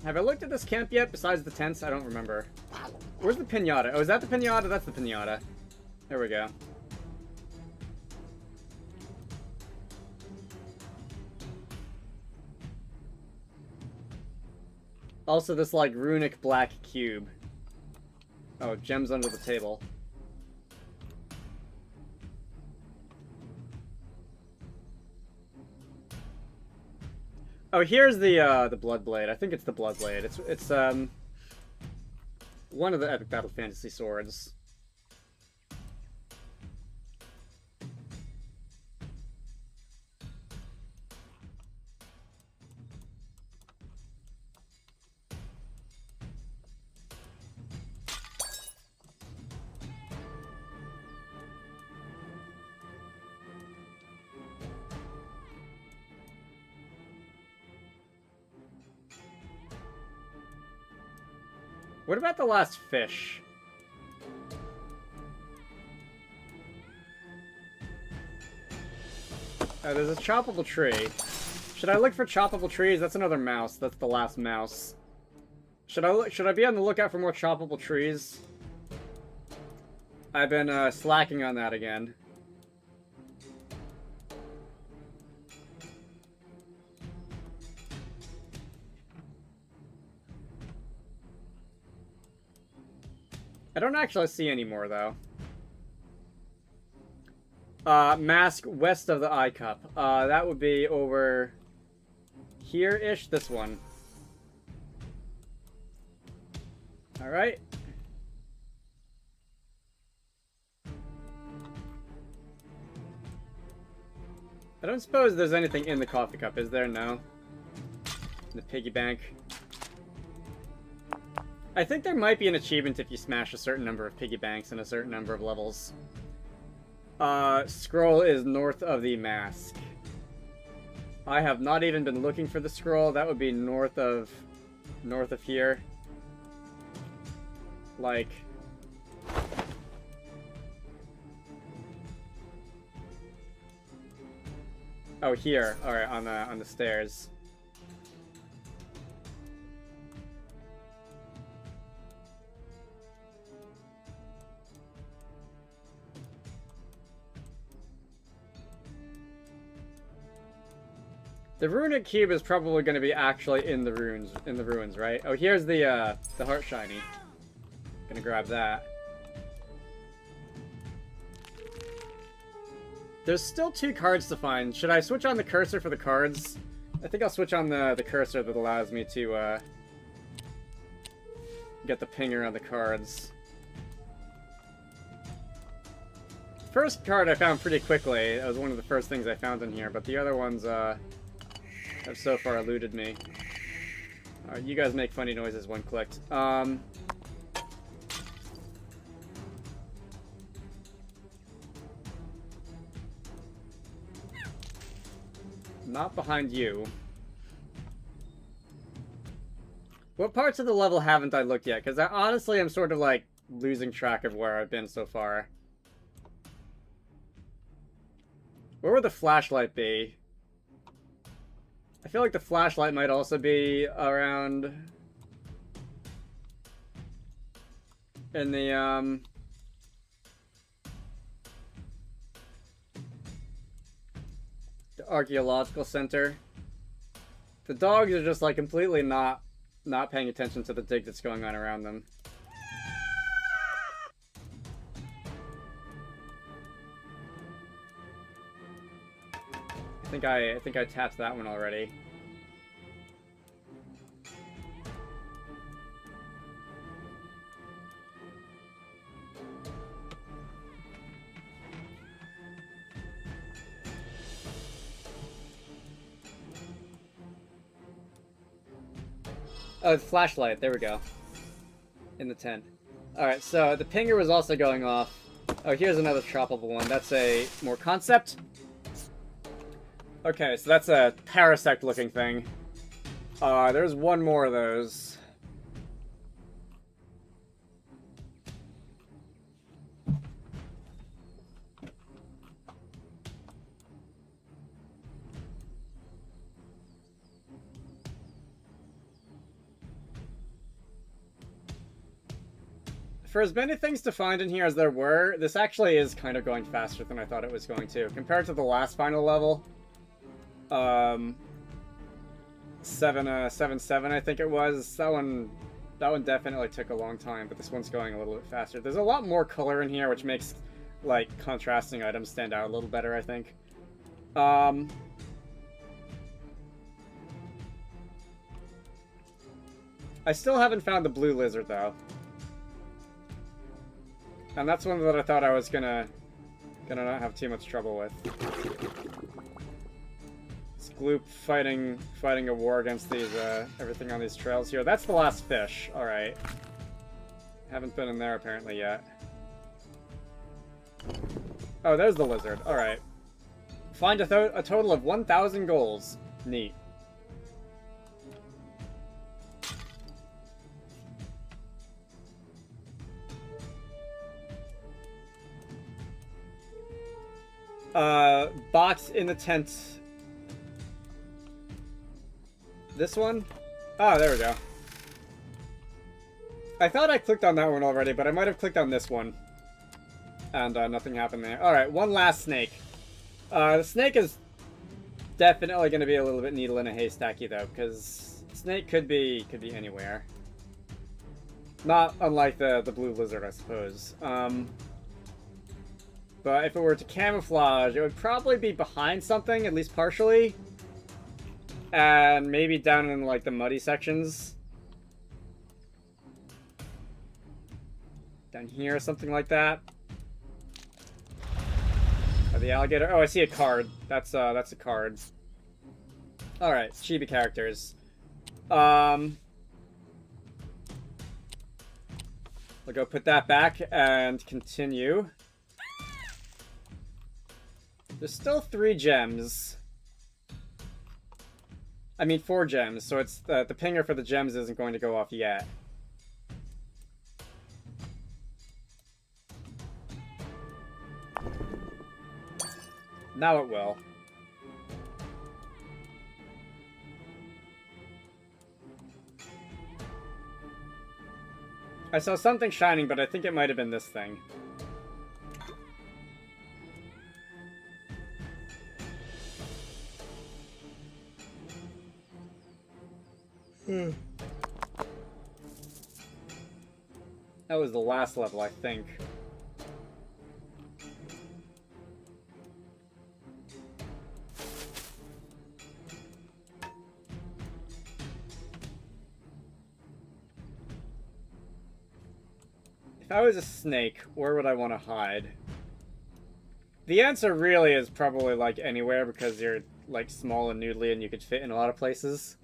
Speaker 1: Have I looked at this camp yet, besides the tents? I don't remember. Where's the pinata? Oh, is that the pinata? That's the pinata. There we go. Also, this, like, runic black cube. Oh, gems under the table. Oh, here's the Blood Blade. I think it's the Blood Blade. It's one of the Epic Battle Fantasy swords. What about the last fish? Oh, there's a choppable tree. Should I look for choppable trees? That's another mouse. That's the last mouse. Should I be on the lookout for more choppable trees? I've been slacking on that again. I don't actually see any more, though. Mask west of the eye cup. That would be over here-ish, this one. Alright. I don't suppose there's anything in the coffee cup, is there? No. In the piggy bank. I think there might be an achievement if you smash a certain number of piggy banks in a certain number of levels. Scroll is north of the mask. I have not even been looking for the scroll. That would be north of here. Like... Oh, here. Alright, on the stairs. The runic cube is probably going to be actually in the ruins, right? Oh, here's the heart shiny. Gonna grab that. There's still 2 cards to find. Should I switch on the cursor for the cards? I think I'll switch on the cursor that allows me to get the pinger on the cards. First card I found pretty quickly. That was one of the first things I found in here, but the other ones have so far eluded me. Alright, you guys make funny noises when clicked. Not behind you. What parts of the level haven't I looked yet? Because I honestly am sort of like losing track of where I've been so far. Where would the flashlight be? I feel like the flashlight might also be around in the archaeological center. The dogs are just like completely not paying attention to the dig that's going on around them. I think I tapped that one already. Oh, the flashlight. There we go. In the tent. Alright, so the pinger was also going off. Oh, here's another choppable one. That's a more concept. Okay, so that's a parasect-looking thing. There's one more of those. For as many things to find in here as there were, this actually is kind of going faster than I thought it was going to. Compared to the last final level, 777, I think it was. That one definitely took a long time, but this one's going a little bit faster. There's a lot more color in here, which makes, like, contrasting items stand out a little better, I think. I still haven't found the blue lizard, though. And that's one that I thought I was gonna not have too much trouble with. It's Gloop fighting a war against these, everything on these trails here. That's the last fish. Alright. Haven't been in there apparently yet. Oh, there's the lizard. Alright. Find a total of 1,000 goals. Neat. Box in the tent. This one? Oh, there we go. I thought I clicked on that one already, but I might have clicked on this one. And nothing happened there. Alright, one last snake. The snake is definitely going to be a little bit needle in a haystacky, though, because snake could be anywhere. Not unlike the blue lizard, I suppose. But if it were to camouflage, it would probably be behind something, at least partially. And maybe down in, like, the muddy sections. Down here, something like that. Or the alligator. Oh, I see a card. That's a card. Alright, chibi characters. We'll go put that back and continue. There's still 3 gems. I mean 4 gems, so it's the pinger for the gems isn't going to go off yet. Now it will. I saw something shining, but I think it might have been this thing. That was the last level, I think. If I was a snake, where would I want to hide? The answer really is probably, like, anywhere, because you're, like, small and noodly and you could fit in a lot of places.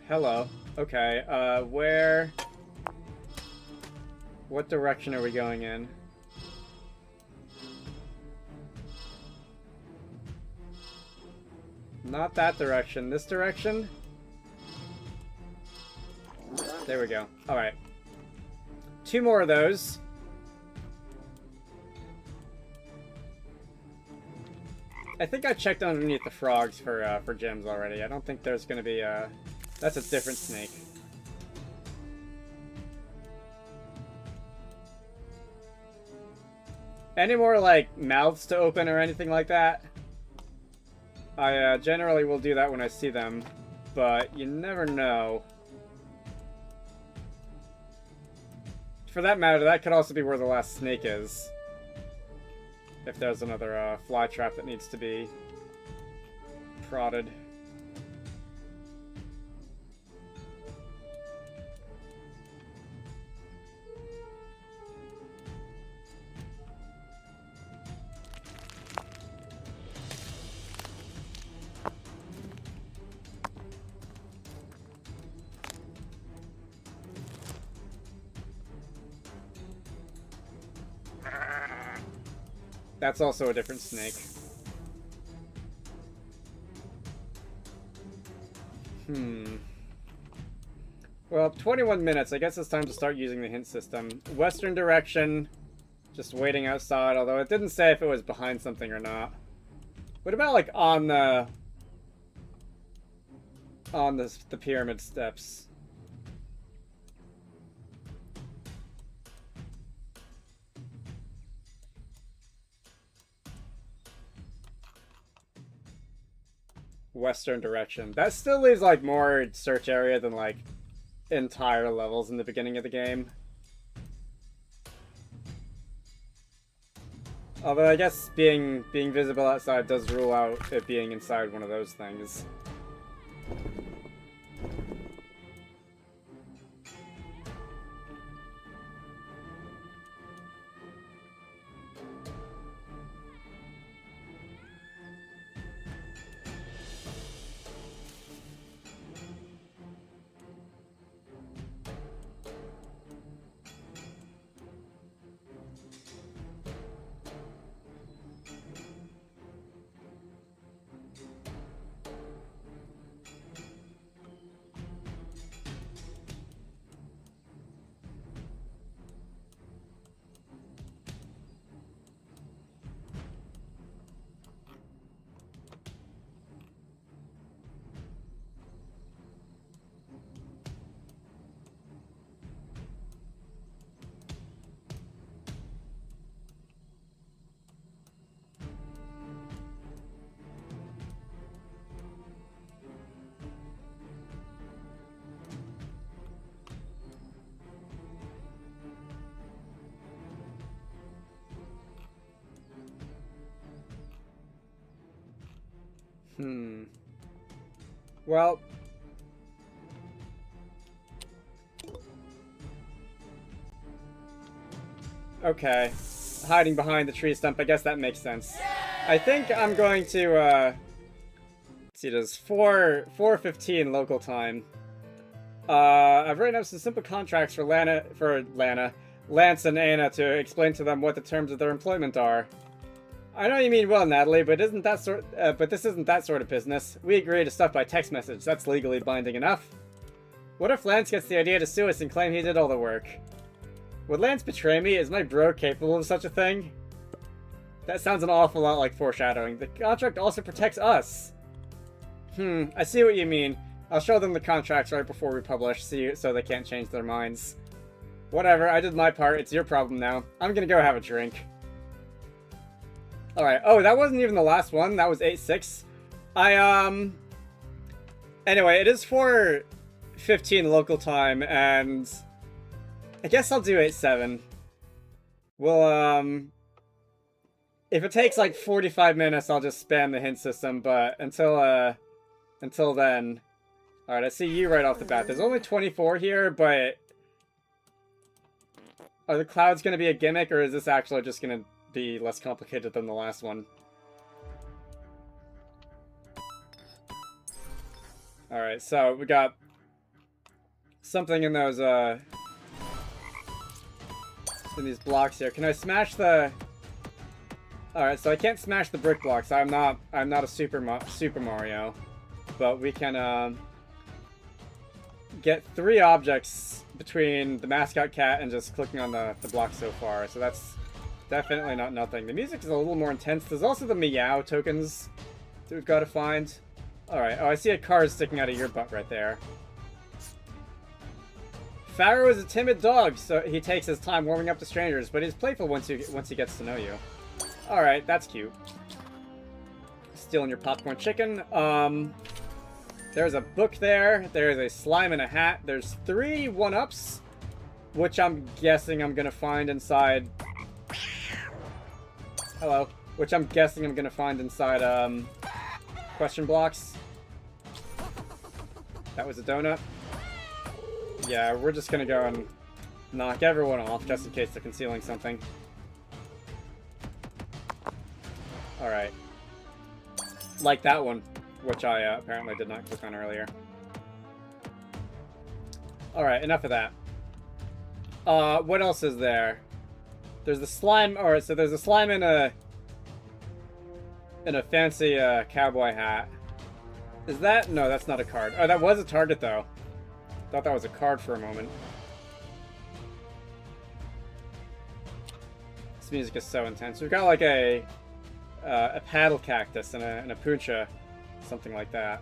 Speaker 1: Hello. Okay, where... What direction are we going in? Not that direction. This direction? There we go. Alright. 2 more of those. I think I checked underneath the frogs for gems already. I don't think there's gonna be a... That's a different snake. Any more, like, mouths to open or anything like that? I generally will do that when I see them, but you never know. For that matter, that could also be where the last snake is. If there's another fly trap that needs to be prodded. That's also a different snake. Well, 21 minutes. I guess it's time to start using the hint system. Western direction. Just waiting outside, although it didn't say if it was behind something or not. What about, like, on the... on the pyramid steps. Western direction. That still leaves like more search area than like entire levels in the beginning of the game. Although I guess being visible outside does rule out it being inside one of those things. Well, okay. Hiding behind the tree stump, I guess that makes sense. I think I'm going to, let's see, it is 4:15 local time. I've written up some simple contracts for Lance and Anna to explain to them what the terms of their employment are. I know you mean well, Natalie, but this isn't that sort of business. We agree to stuff by text message. That's legally binding enough. What if Lance gets the idea to sue us and claim he did all the work? Would Lance betray me? Is my bro capable of such a thing? That sounds an awful lot like foreshadowing. The contract also protects us. I see what you mean. I'll show them the contracts right before we publish, so they can't change their minds. Whatever, I did my part. It's your problem now. I'm gonna go have a drink. Alright, oh, that wasn't even the last one. That was 8-6. Anyway, it is 4:15 local time, and I guess I'll do 8-7. Well, if it takes like 45 minutes, I'll just spam the hint system, but until then... Alright, I see you right off the bat. There's only 24 here, but... Are the clouds gonna be a gimmick, or is this actually just gonna be less complicated than the last one? Alright, so we got something in those, in these blocks here. Can I smash the... Alright, so I can't smash the brick blocks. I'm not a Super Mario. But we can, get 3 objects between the mascot cat and just clicking on the block so far. So that's definitely not nothing. The music is a little more intense. There's also the meow tokens that we've got to find. Alright, oh, I see a card sticking out of your butt right there. Pharaoh is a timid dog, so he takes his time warming up to strangers, but he's playful once he gets to know you. Alright, that's cute. Stealing your popcorn chicken. There's a book there. There's a slime and a hat. There's 3 one-ups, which I'm guessing I'm gonna find inside... Hello. Which I'm guessing I'm gonna find inside, question blocks. That was a donut. Yeah, we're just gonna go and knock everyone off, just in case they're concealing something. Alright. Like that one, which I apparently did not click on earlier. Alright, enough of that. What else is there? There's the slime, alright, so there's a slime in a fancy cowboy hat. Is that? No, that's not a card. Oh, that was a target though. Thought that was a card for a moment. This music is so intense. We've got like a paddle cactus and a puncha, something like that.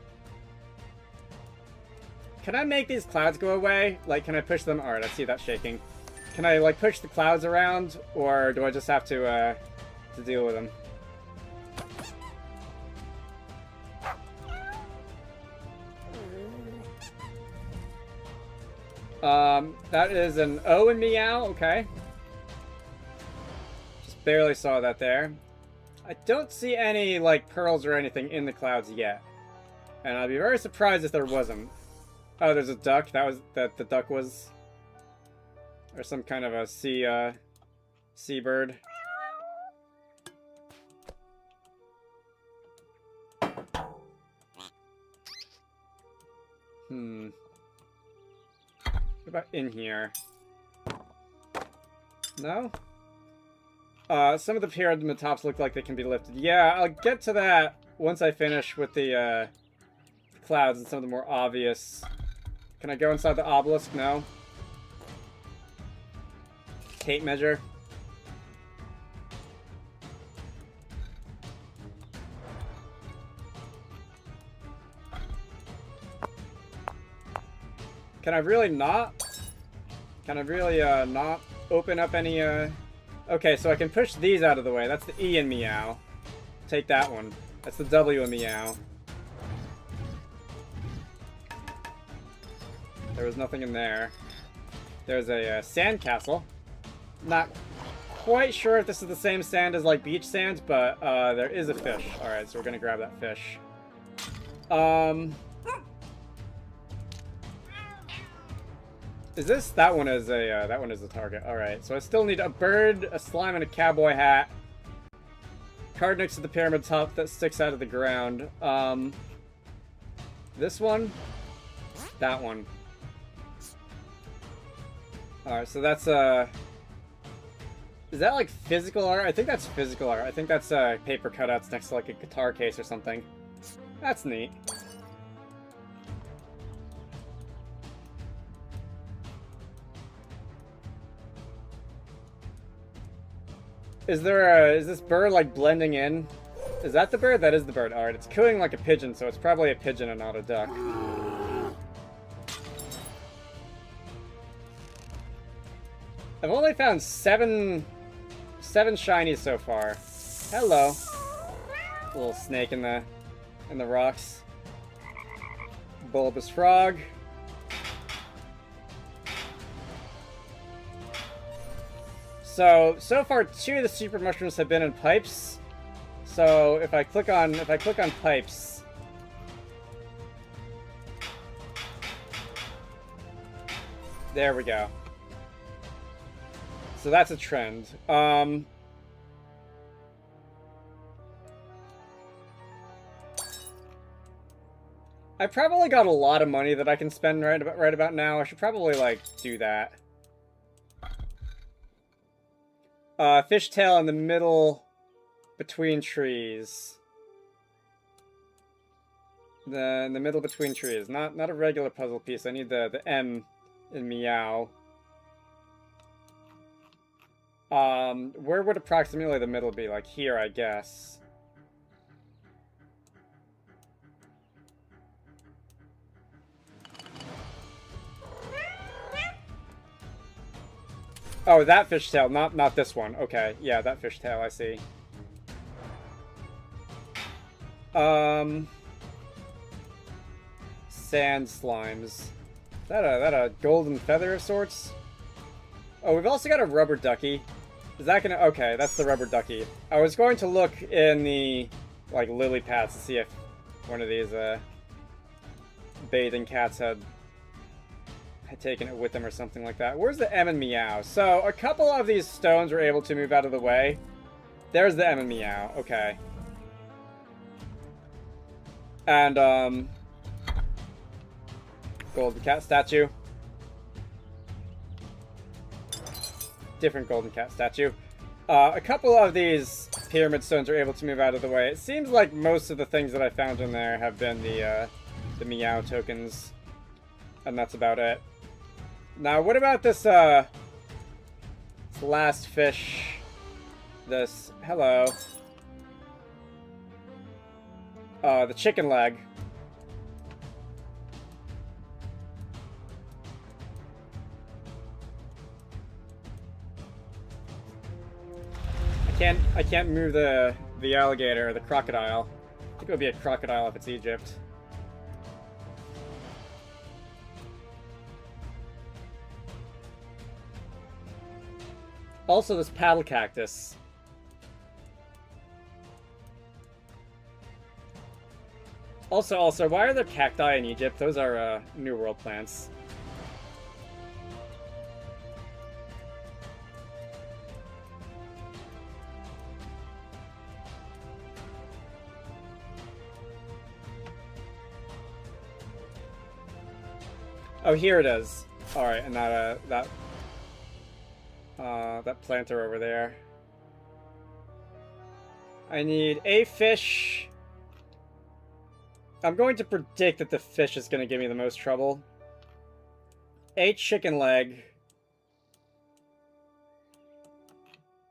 Speaker 1: Can I make these clouds go away? Like, can I push them? Alright, I see that shaking. Can I, like, push the clouds around? Or do I just have to deal with them? That is an O in meow, okay. Just barely saw that there. I don't see any, like, pearls or anything in the clouds yet. And I'd be very surprised if there wasn't. Oh, there's a duck. The duck was... Or some kind of a seabird. What about in here? No? Some of the pyramid tops look like they can be lifted. Yeah, I'll get to that once I finish with the clouds and some of the more obvious. Can I go inside the obelisk? No. Tape measure. Can I really not? Can I really not open up any Okay, so I can push these out of the way. That's the E in meow. Take that one. That's the W in meow. There was nothing in there. There's a sand castle. Not quite sure if this is the same sand as like beach sand, but there is a fish. Alright, so we're gonna grab that fish. Is this? That one is a target. Alright, so I still need a bird, a slime, and a cowboy hat. Card next to the pyramid top that sticks out of the ground. This one? That one. Alright, so that's is that like physical art? I think that's physical art. I think that's paper cutouts next to like a guitar case or something. That's neat. Is this bird like blending in? Is that the bird? That is the bird. Alright, it's cooing like a pigeon, so it's probably a pigeon and not a duck. I've only found seven shinies so far. Hello. A little snake in the rocks. Bulbous frog. So far 2 of the super mushrooms have been in pipes. So if I click on pipes, there we go. So that's a trend. I probably got a lot of money that I can spend right about now. I should probably like do that. Fishtail in the middle between trees. In the middle between trees. Not a regular puzzle piece. I need the M in meow. Where would approximately the middle be? Like here, I guess. Oh, that fishtail, not this one. Okay, yeah, that fishtail, I see. Sand slimes. Is that a golden feather of sorts? Oh, we've also got a rubber ducky. Is that gonna... Okay, that's the rubber ducky. I was going to look in the, like, lily pads to see if one of these, bathing cats had taken it with them or something like that. Where's the M and meow? So, a couple of these stones were able to move out of the way. There's the M and meow. Okay. And, golden cat statue. Different golden cat statue. A couple of these pyramid stones are able to move out of the way. It seems like most of the things that I found in there have been the meow tokens. And that's about it. Now, what about this last fish? This... Hello. The chicken leg. I can't move the alligator or the crocodile. I think it would be a crocodile if it's Egypt. Also, this paddle cactus. Also, why are there cacti in Egypt? Those are New World plants. Oh, here it is. All right, and that planter over there. I need a fish. I'm going to predict that the fish is going to give me the most trouble. A chicken leg.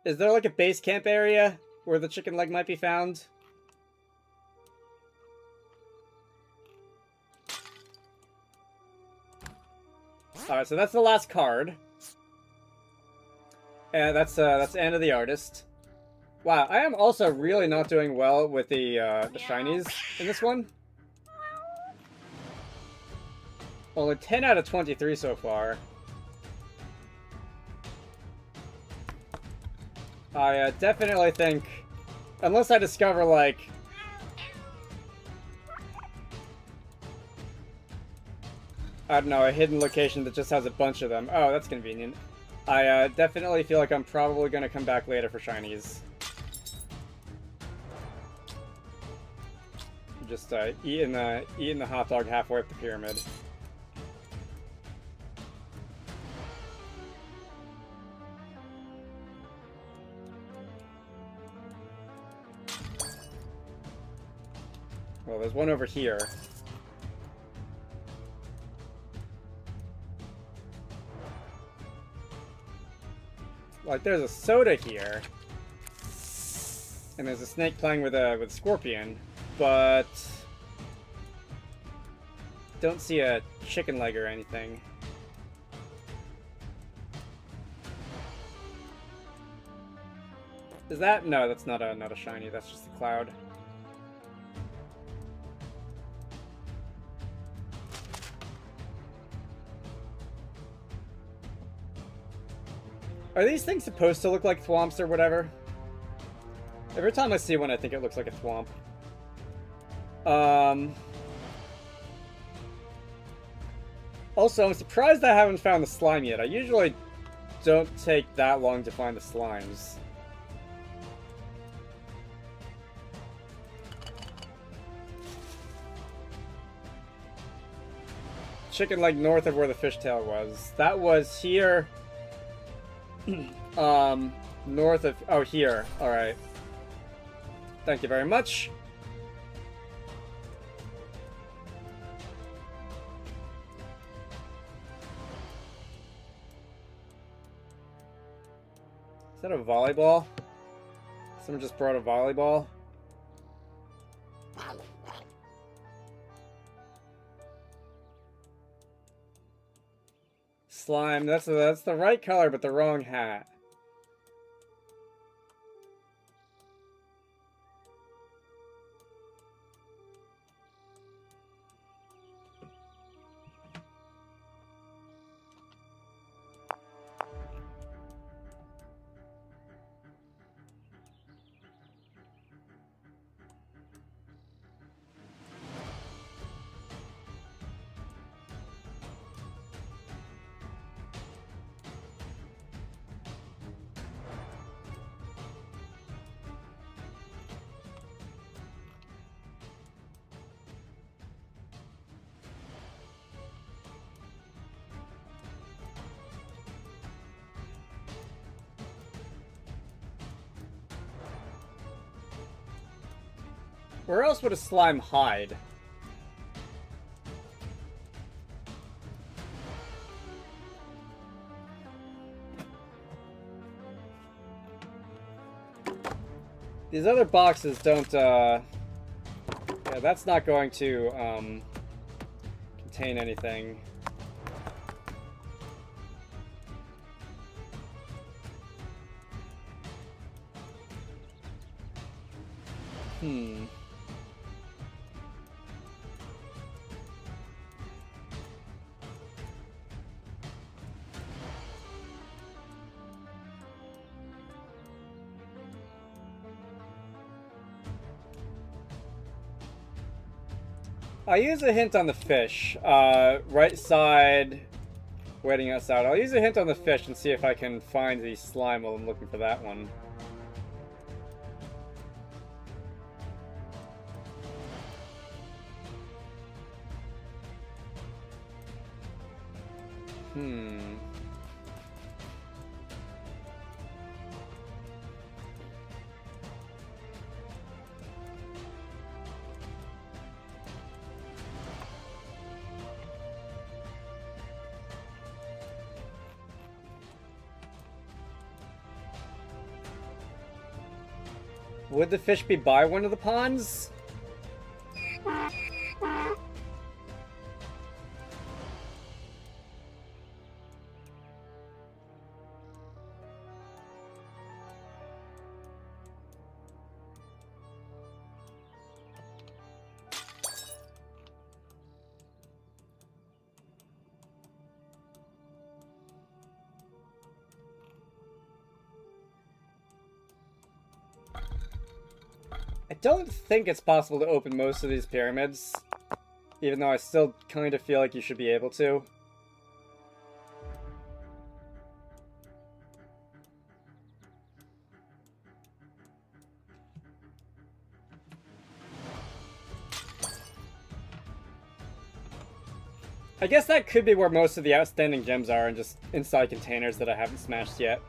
Speaker 1: Is there like a base camp area where the chicken leg might be found? Alright, so that's the last card. And that's the end of the artist. Wow, I am also really not doing well with the shinies in this one. Only 10 out of 23 so far. I definitely think, unless I discover, like, I don't know, a hidden location that just has a bunch of them. Oh, that's convenient. I definitely feel like I'm probably going to come back later for shinies. Just eating the hot dog halfway up the pyramid. Well, there's one over here. Like, there's a soda here. And there's a snake playing with a scorpion. But don't see a chicken leg or anything. Is that? No, that's not a shiny. That's just a cloud. Are these things supposed to look like thwomps or whatever? Every time I see one, I think it looks like a thwomp. Also, I'm surprised I haven't found the slime yet. I usually don't take that long to find the slimes. Chicken leg north of where the fishtail was. That was here. North of... Oh, here. Alright. Thank you very much. Is that a volleyball? Someone just brought a volleyball? Slime, that's the right color, but the wrong hat. Where else would a slime hide? These other boxes don't, yeah, that's not going to, contain anything. Hmm. I'll use a hint on the fish. Right side, waiting us out. I'll use a hint on the fish and see if I can find the slime while I'm looking for that one. Hmm. Would the fish be by one of the ponds? I don't think it's possible to open most of these pyramids, even though I still kind of feel like you should be able to. I guess that could be where most of the outstanding gems are, and just inside containers that I haven't smashed yet.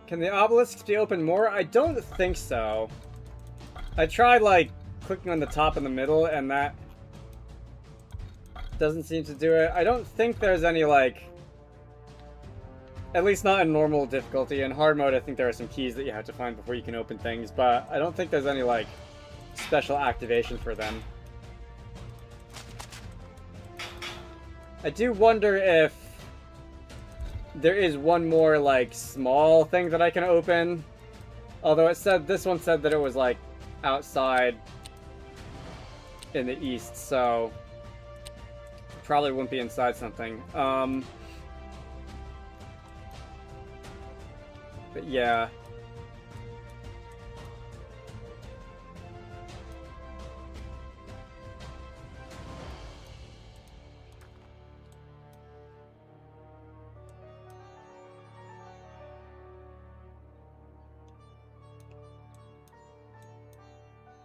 Speaker 1: Can the obelisks be opened more? I don't think so. I tried, like, clicking on the top and the middle, and that doesn't seem to do it. I don't think there's any, like... At least not in normal difficulty. In hard mode, I think there are some keys that you have to find before you can open things, but I don't think there's any, like, special activation for them. I do wonder if there is one more, like, small thing that I can open. Although it said, this one said that it was, like, outside in the east, so probably wouldn't be inside something. But yeah.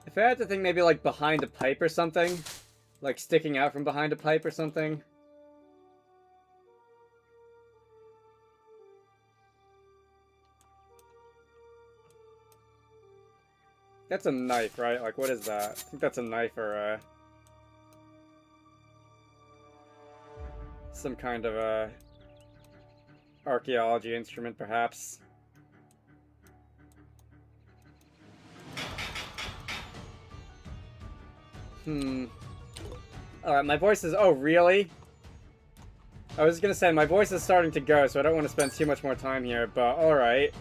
Speaker 1: If I had to think, maybe like behind a pipe or something, like sticking out from behind a pipe or something. That's a knife, right? Like, what is that? I think that's a knife or some kind of a archaeology instrument, perhaps. Alright, my voice is... Oh, really? I was gonna say, my voice is starting to go, so I don't want to spend too much more time here, but alright.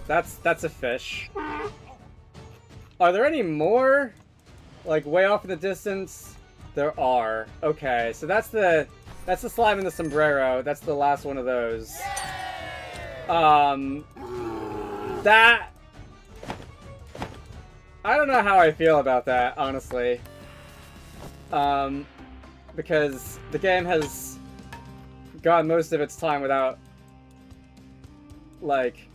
Speaker 1: That's a fish. Are there any more? Like, way off in the distance? There are. Okay, so that's the slime in the sombrero. That's the last one of those. I don't know how I feel about that, honestly. Because the game has gone most of its time without, like,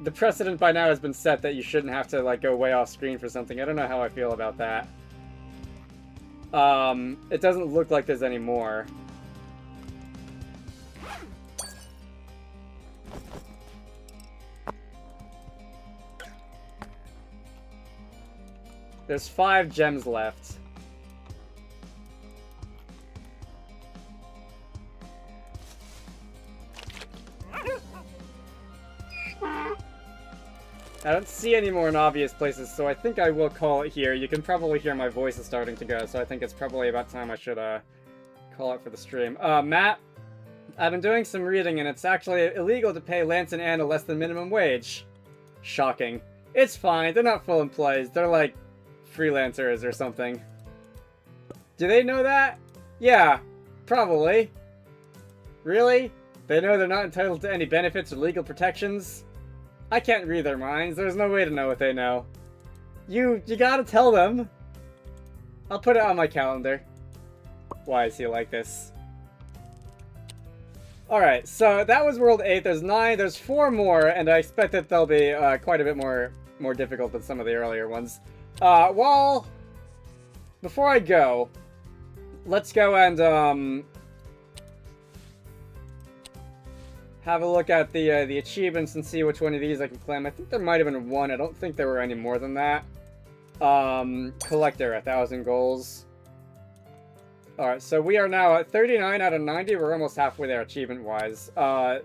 Speaker 1: the precedent by now has been set that you shouldn't have to, like, go way off screen for something. I don't know how I feel about that. It doesn't look like there's any more. There's 5 gems left. I don't see any more in obvious places, so I think I will call it here. You can probably hear my voice is starting to go, so I think it's probably about time I should call it for the stream. Matt, I've been doing some reading, and it's actually illegal to pay Lance and Anna less than minimum wage. Shocking. It's fine, they're not full employees, they're like freelancers or something. Do they know that? Yeah, probably. Really? They know they're not entitled to any benefits or legal protections? I can't read their minds. There's no way to know what they know. You gotta tell them. I'll put it on my calendar. Why is he like this? Alright, so that was World 8. There's 9. There's 4 more, and I expect that they'll be quite a bit more difficult than some of the earlier ones. Well, before I go, let's go and have a look at the achievements and see which one of these I can claim. I think there might have been one. I don't think there were any more than that. Collector, 1,000 goals. Alright, so we are now at 39 out of 90. We're almost halfway there achievement-wise.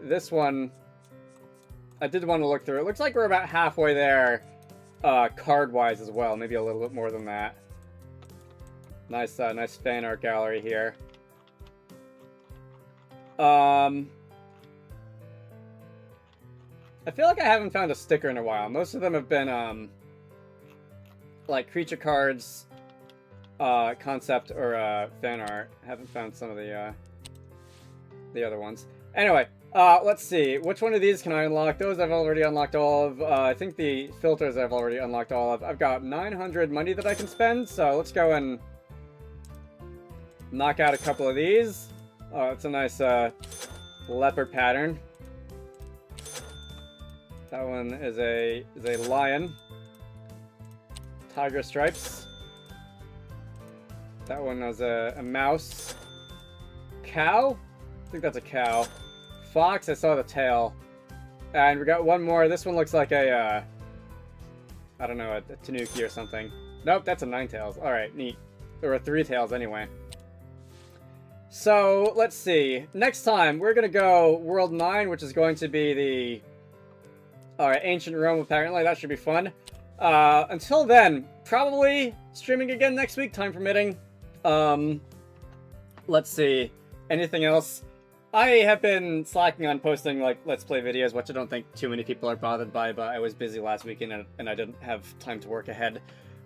Speaker 1: This one, I did want to look through. It looks like we're about halfway there card-wise as well. Maybe a little bit more than that. Nice, nice fan art gallery here. I feel like I haven't found a sticker in a while. Most of them have been, like, creature cards, concept, or, fan art. I haven't found some of the other ones. Anyway, let's see. Which one of these can I unlock? Those I've already unlocked all of. I think the filters I've already unlocked all of. I've got 900 money that I can spend, so let's go and knock out a couple of these. Oh, it's a nice, leopard pattern. That one is a lion. Tiger stripes. That one is a mouse. Cow? I think that's a cow. Fox, I saw the tail. And we got one more. This one looks like a, I don't know, a tanuki or something. Nope, that's a 9-tails. Alright, neat. Or a 3-tails anyway. So, let's see. Next time, we're gonna go World 9, which is going to be the... Alright, Ancient Rome, apparently. That should be fun. Until then, probably streaming again next week, time permitting. Let's see. Anything else? I have been slacking on posting, like, Let's Play videos, which I don't think too many people are bothered by, but I was busy last weekend and I didn't have time to work ahead.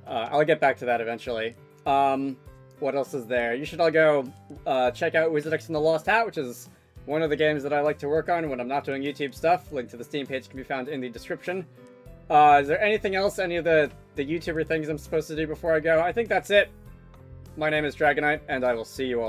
Speaker 1: I'll get back to that eventually. What else is there? You should all go check out Wizard X and the Lost Hat, which is one of the games that I like to work on when I'm not doing YouTube stuff. Link to the Steam page can be found in the description. Is there anything else, any of the YouTuber things I'm supposed to do before I go? I think that's it. My name is Dragonite, and I will see you all later.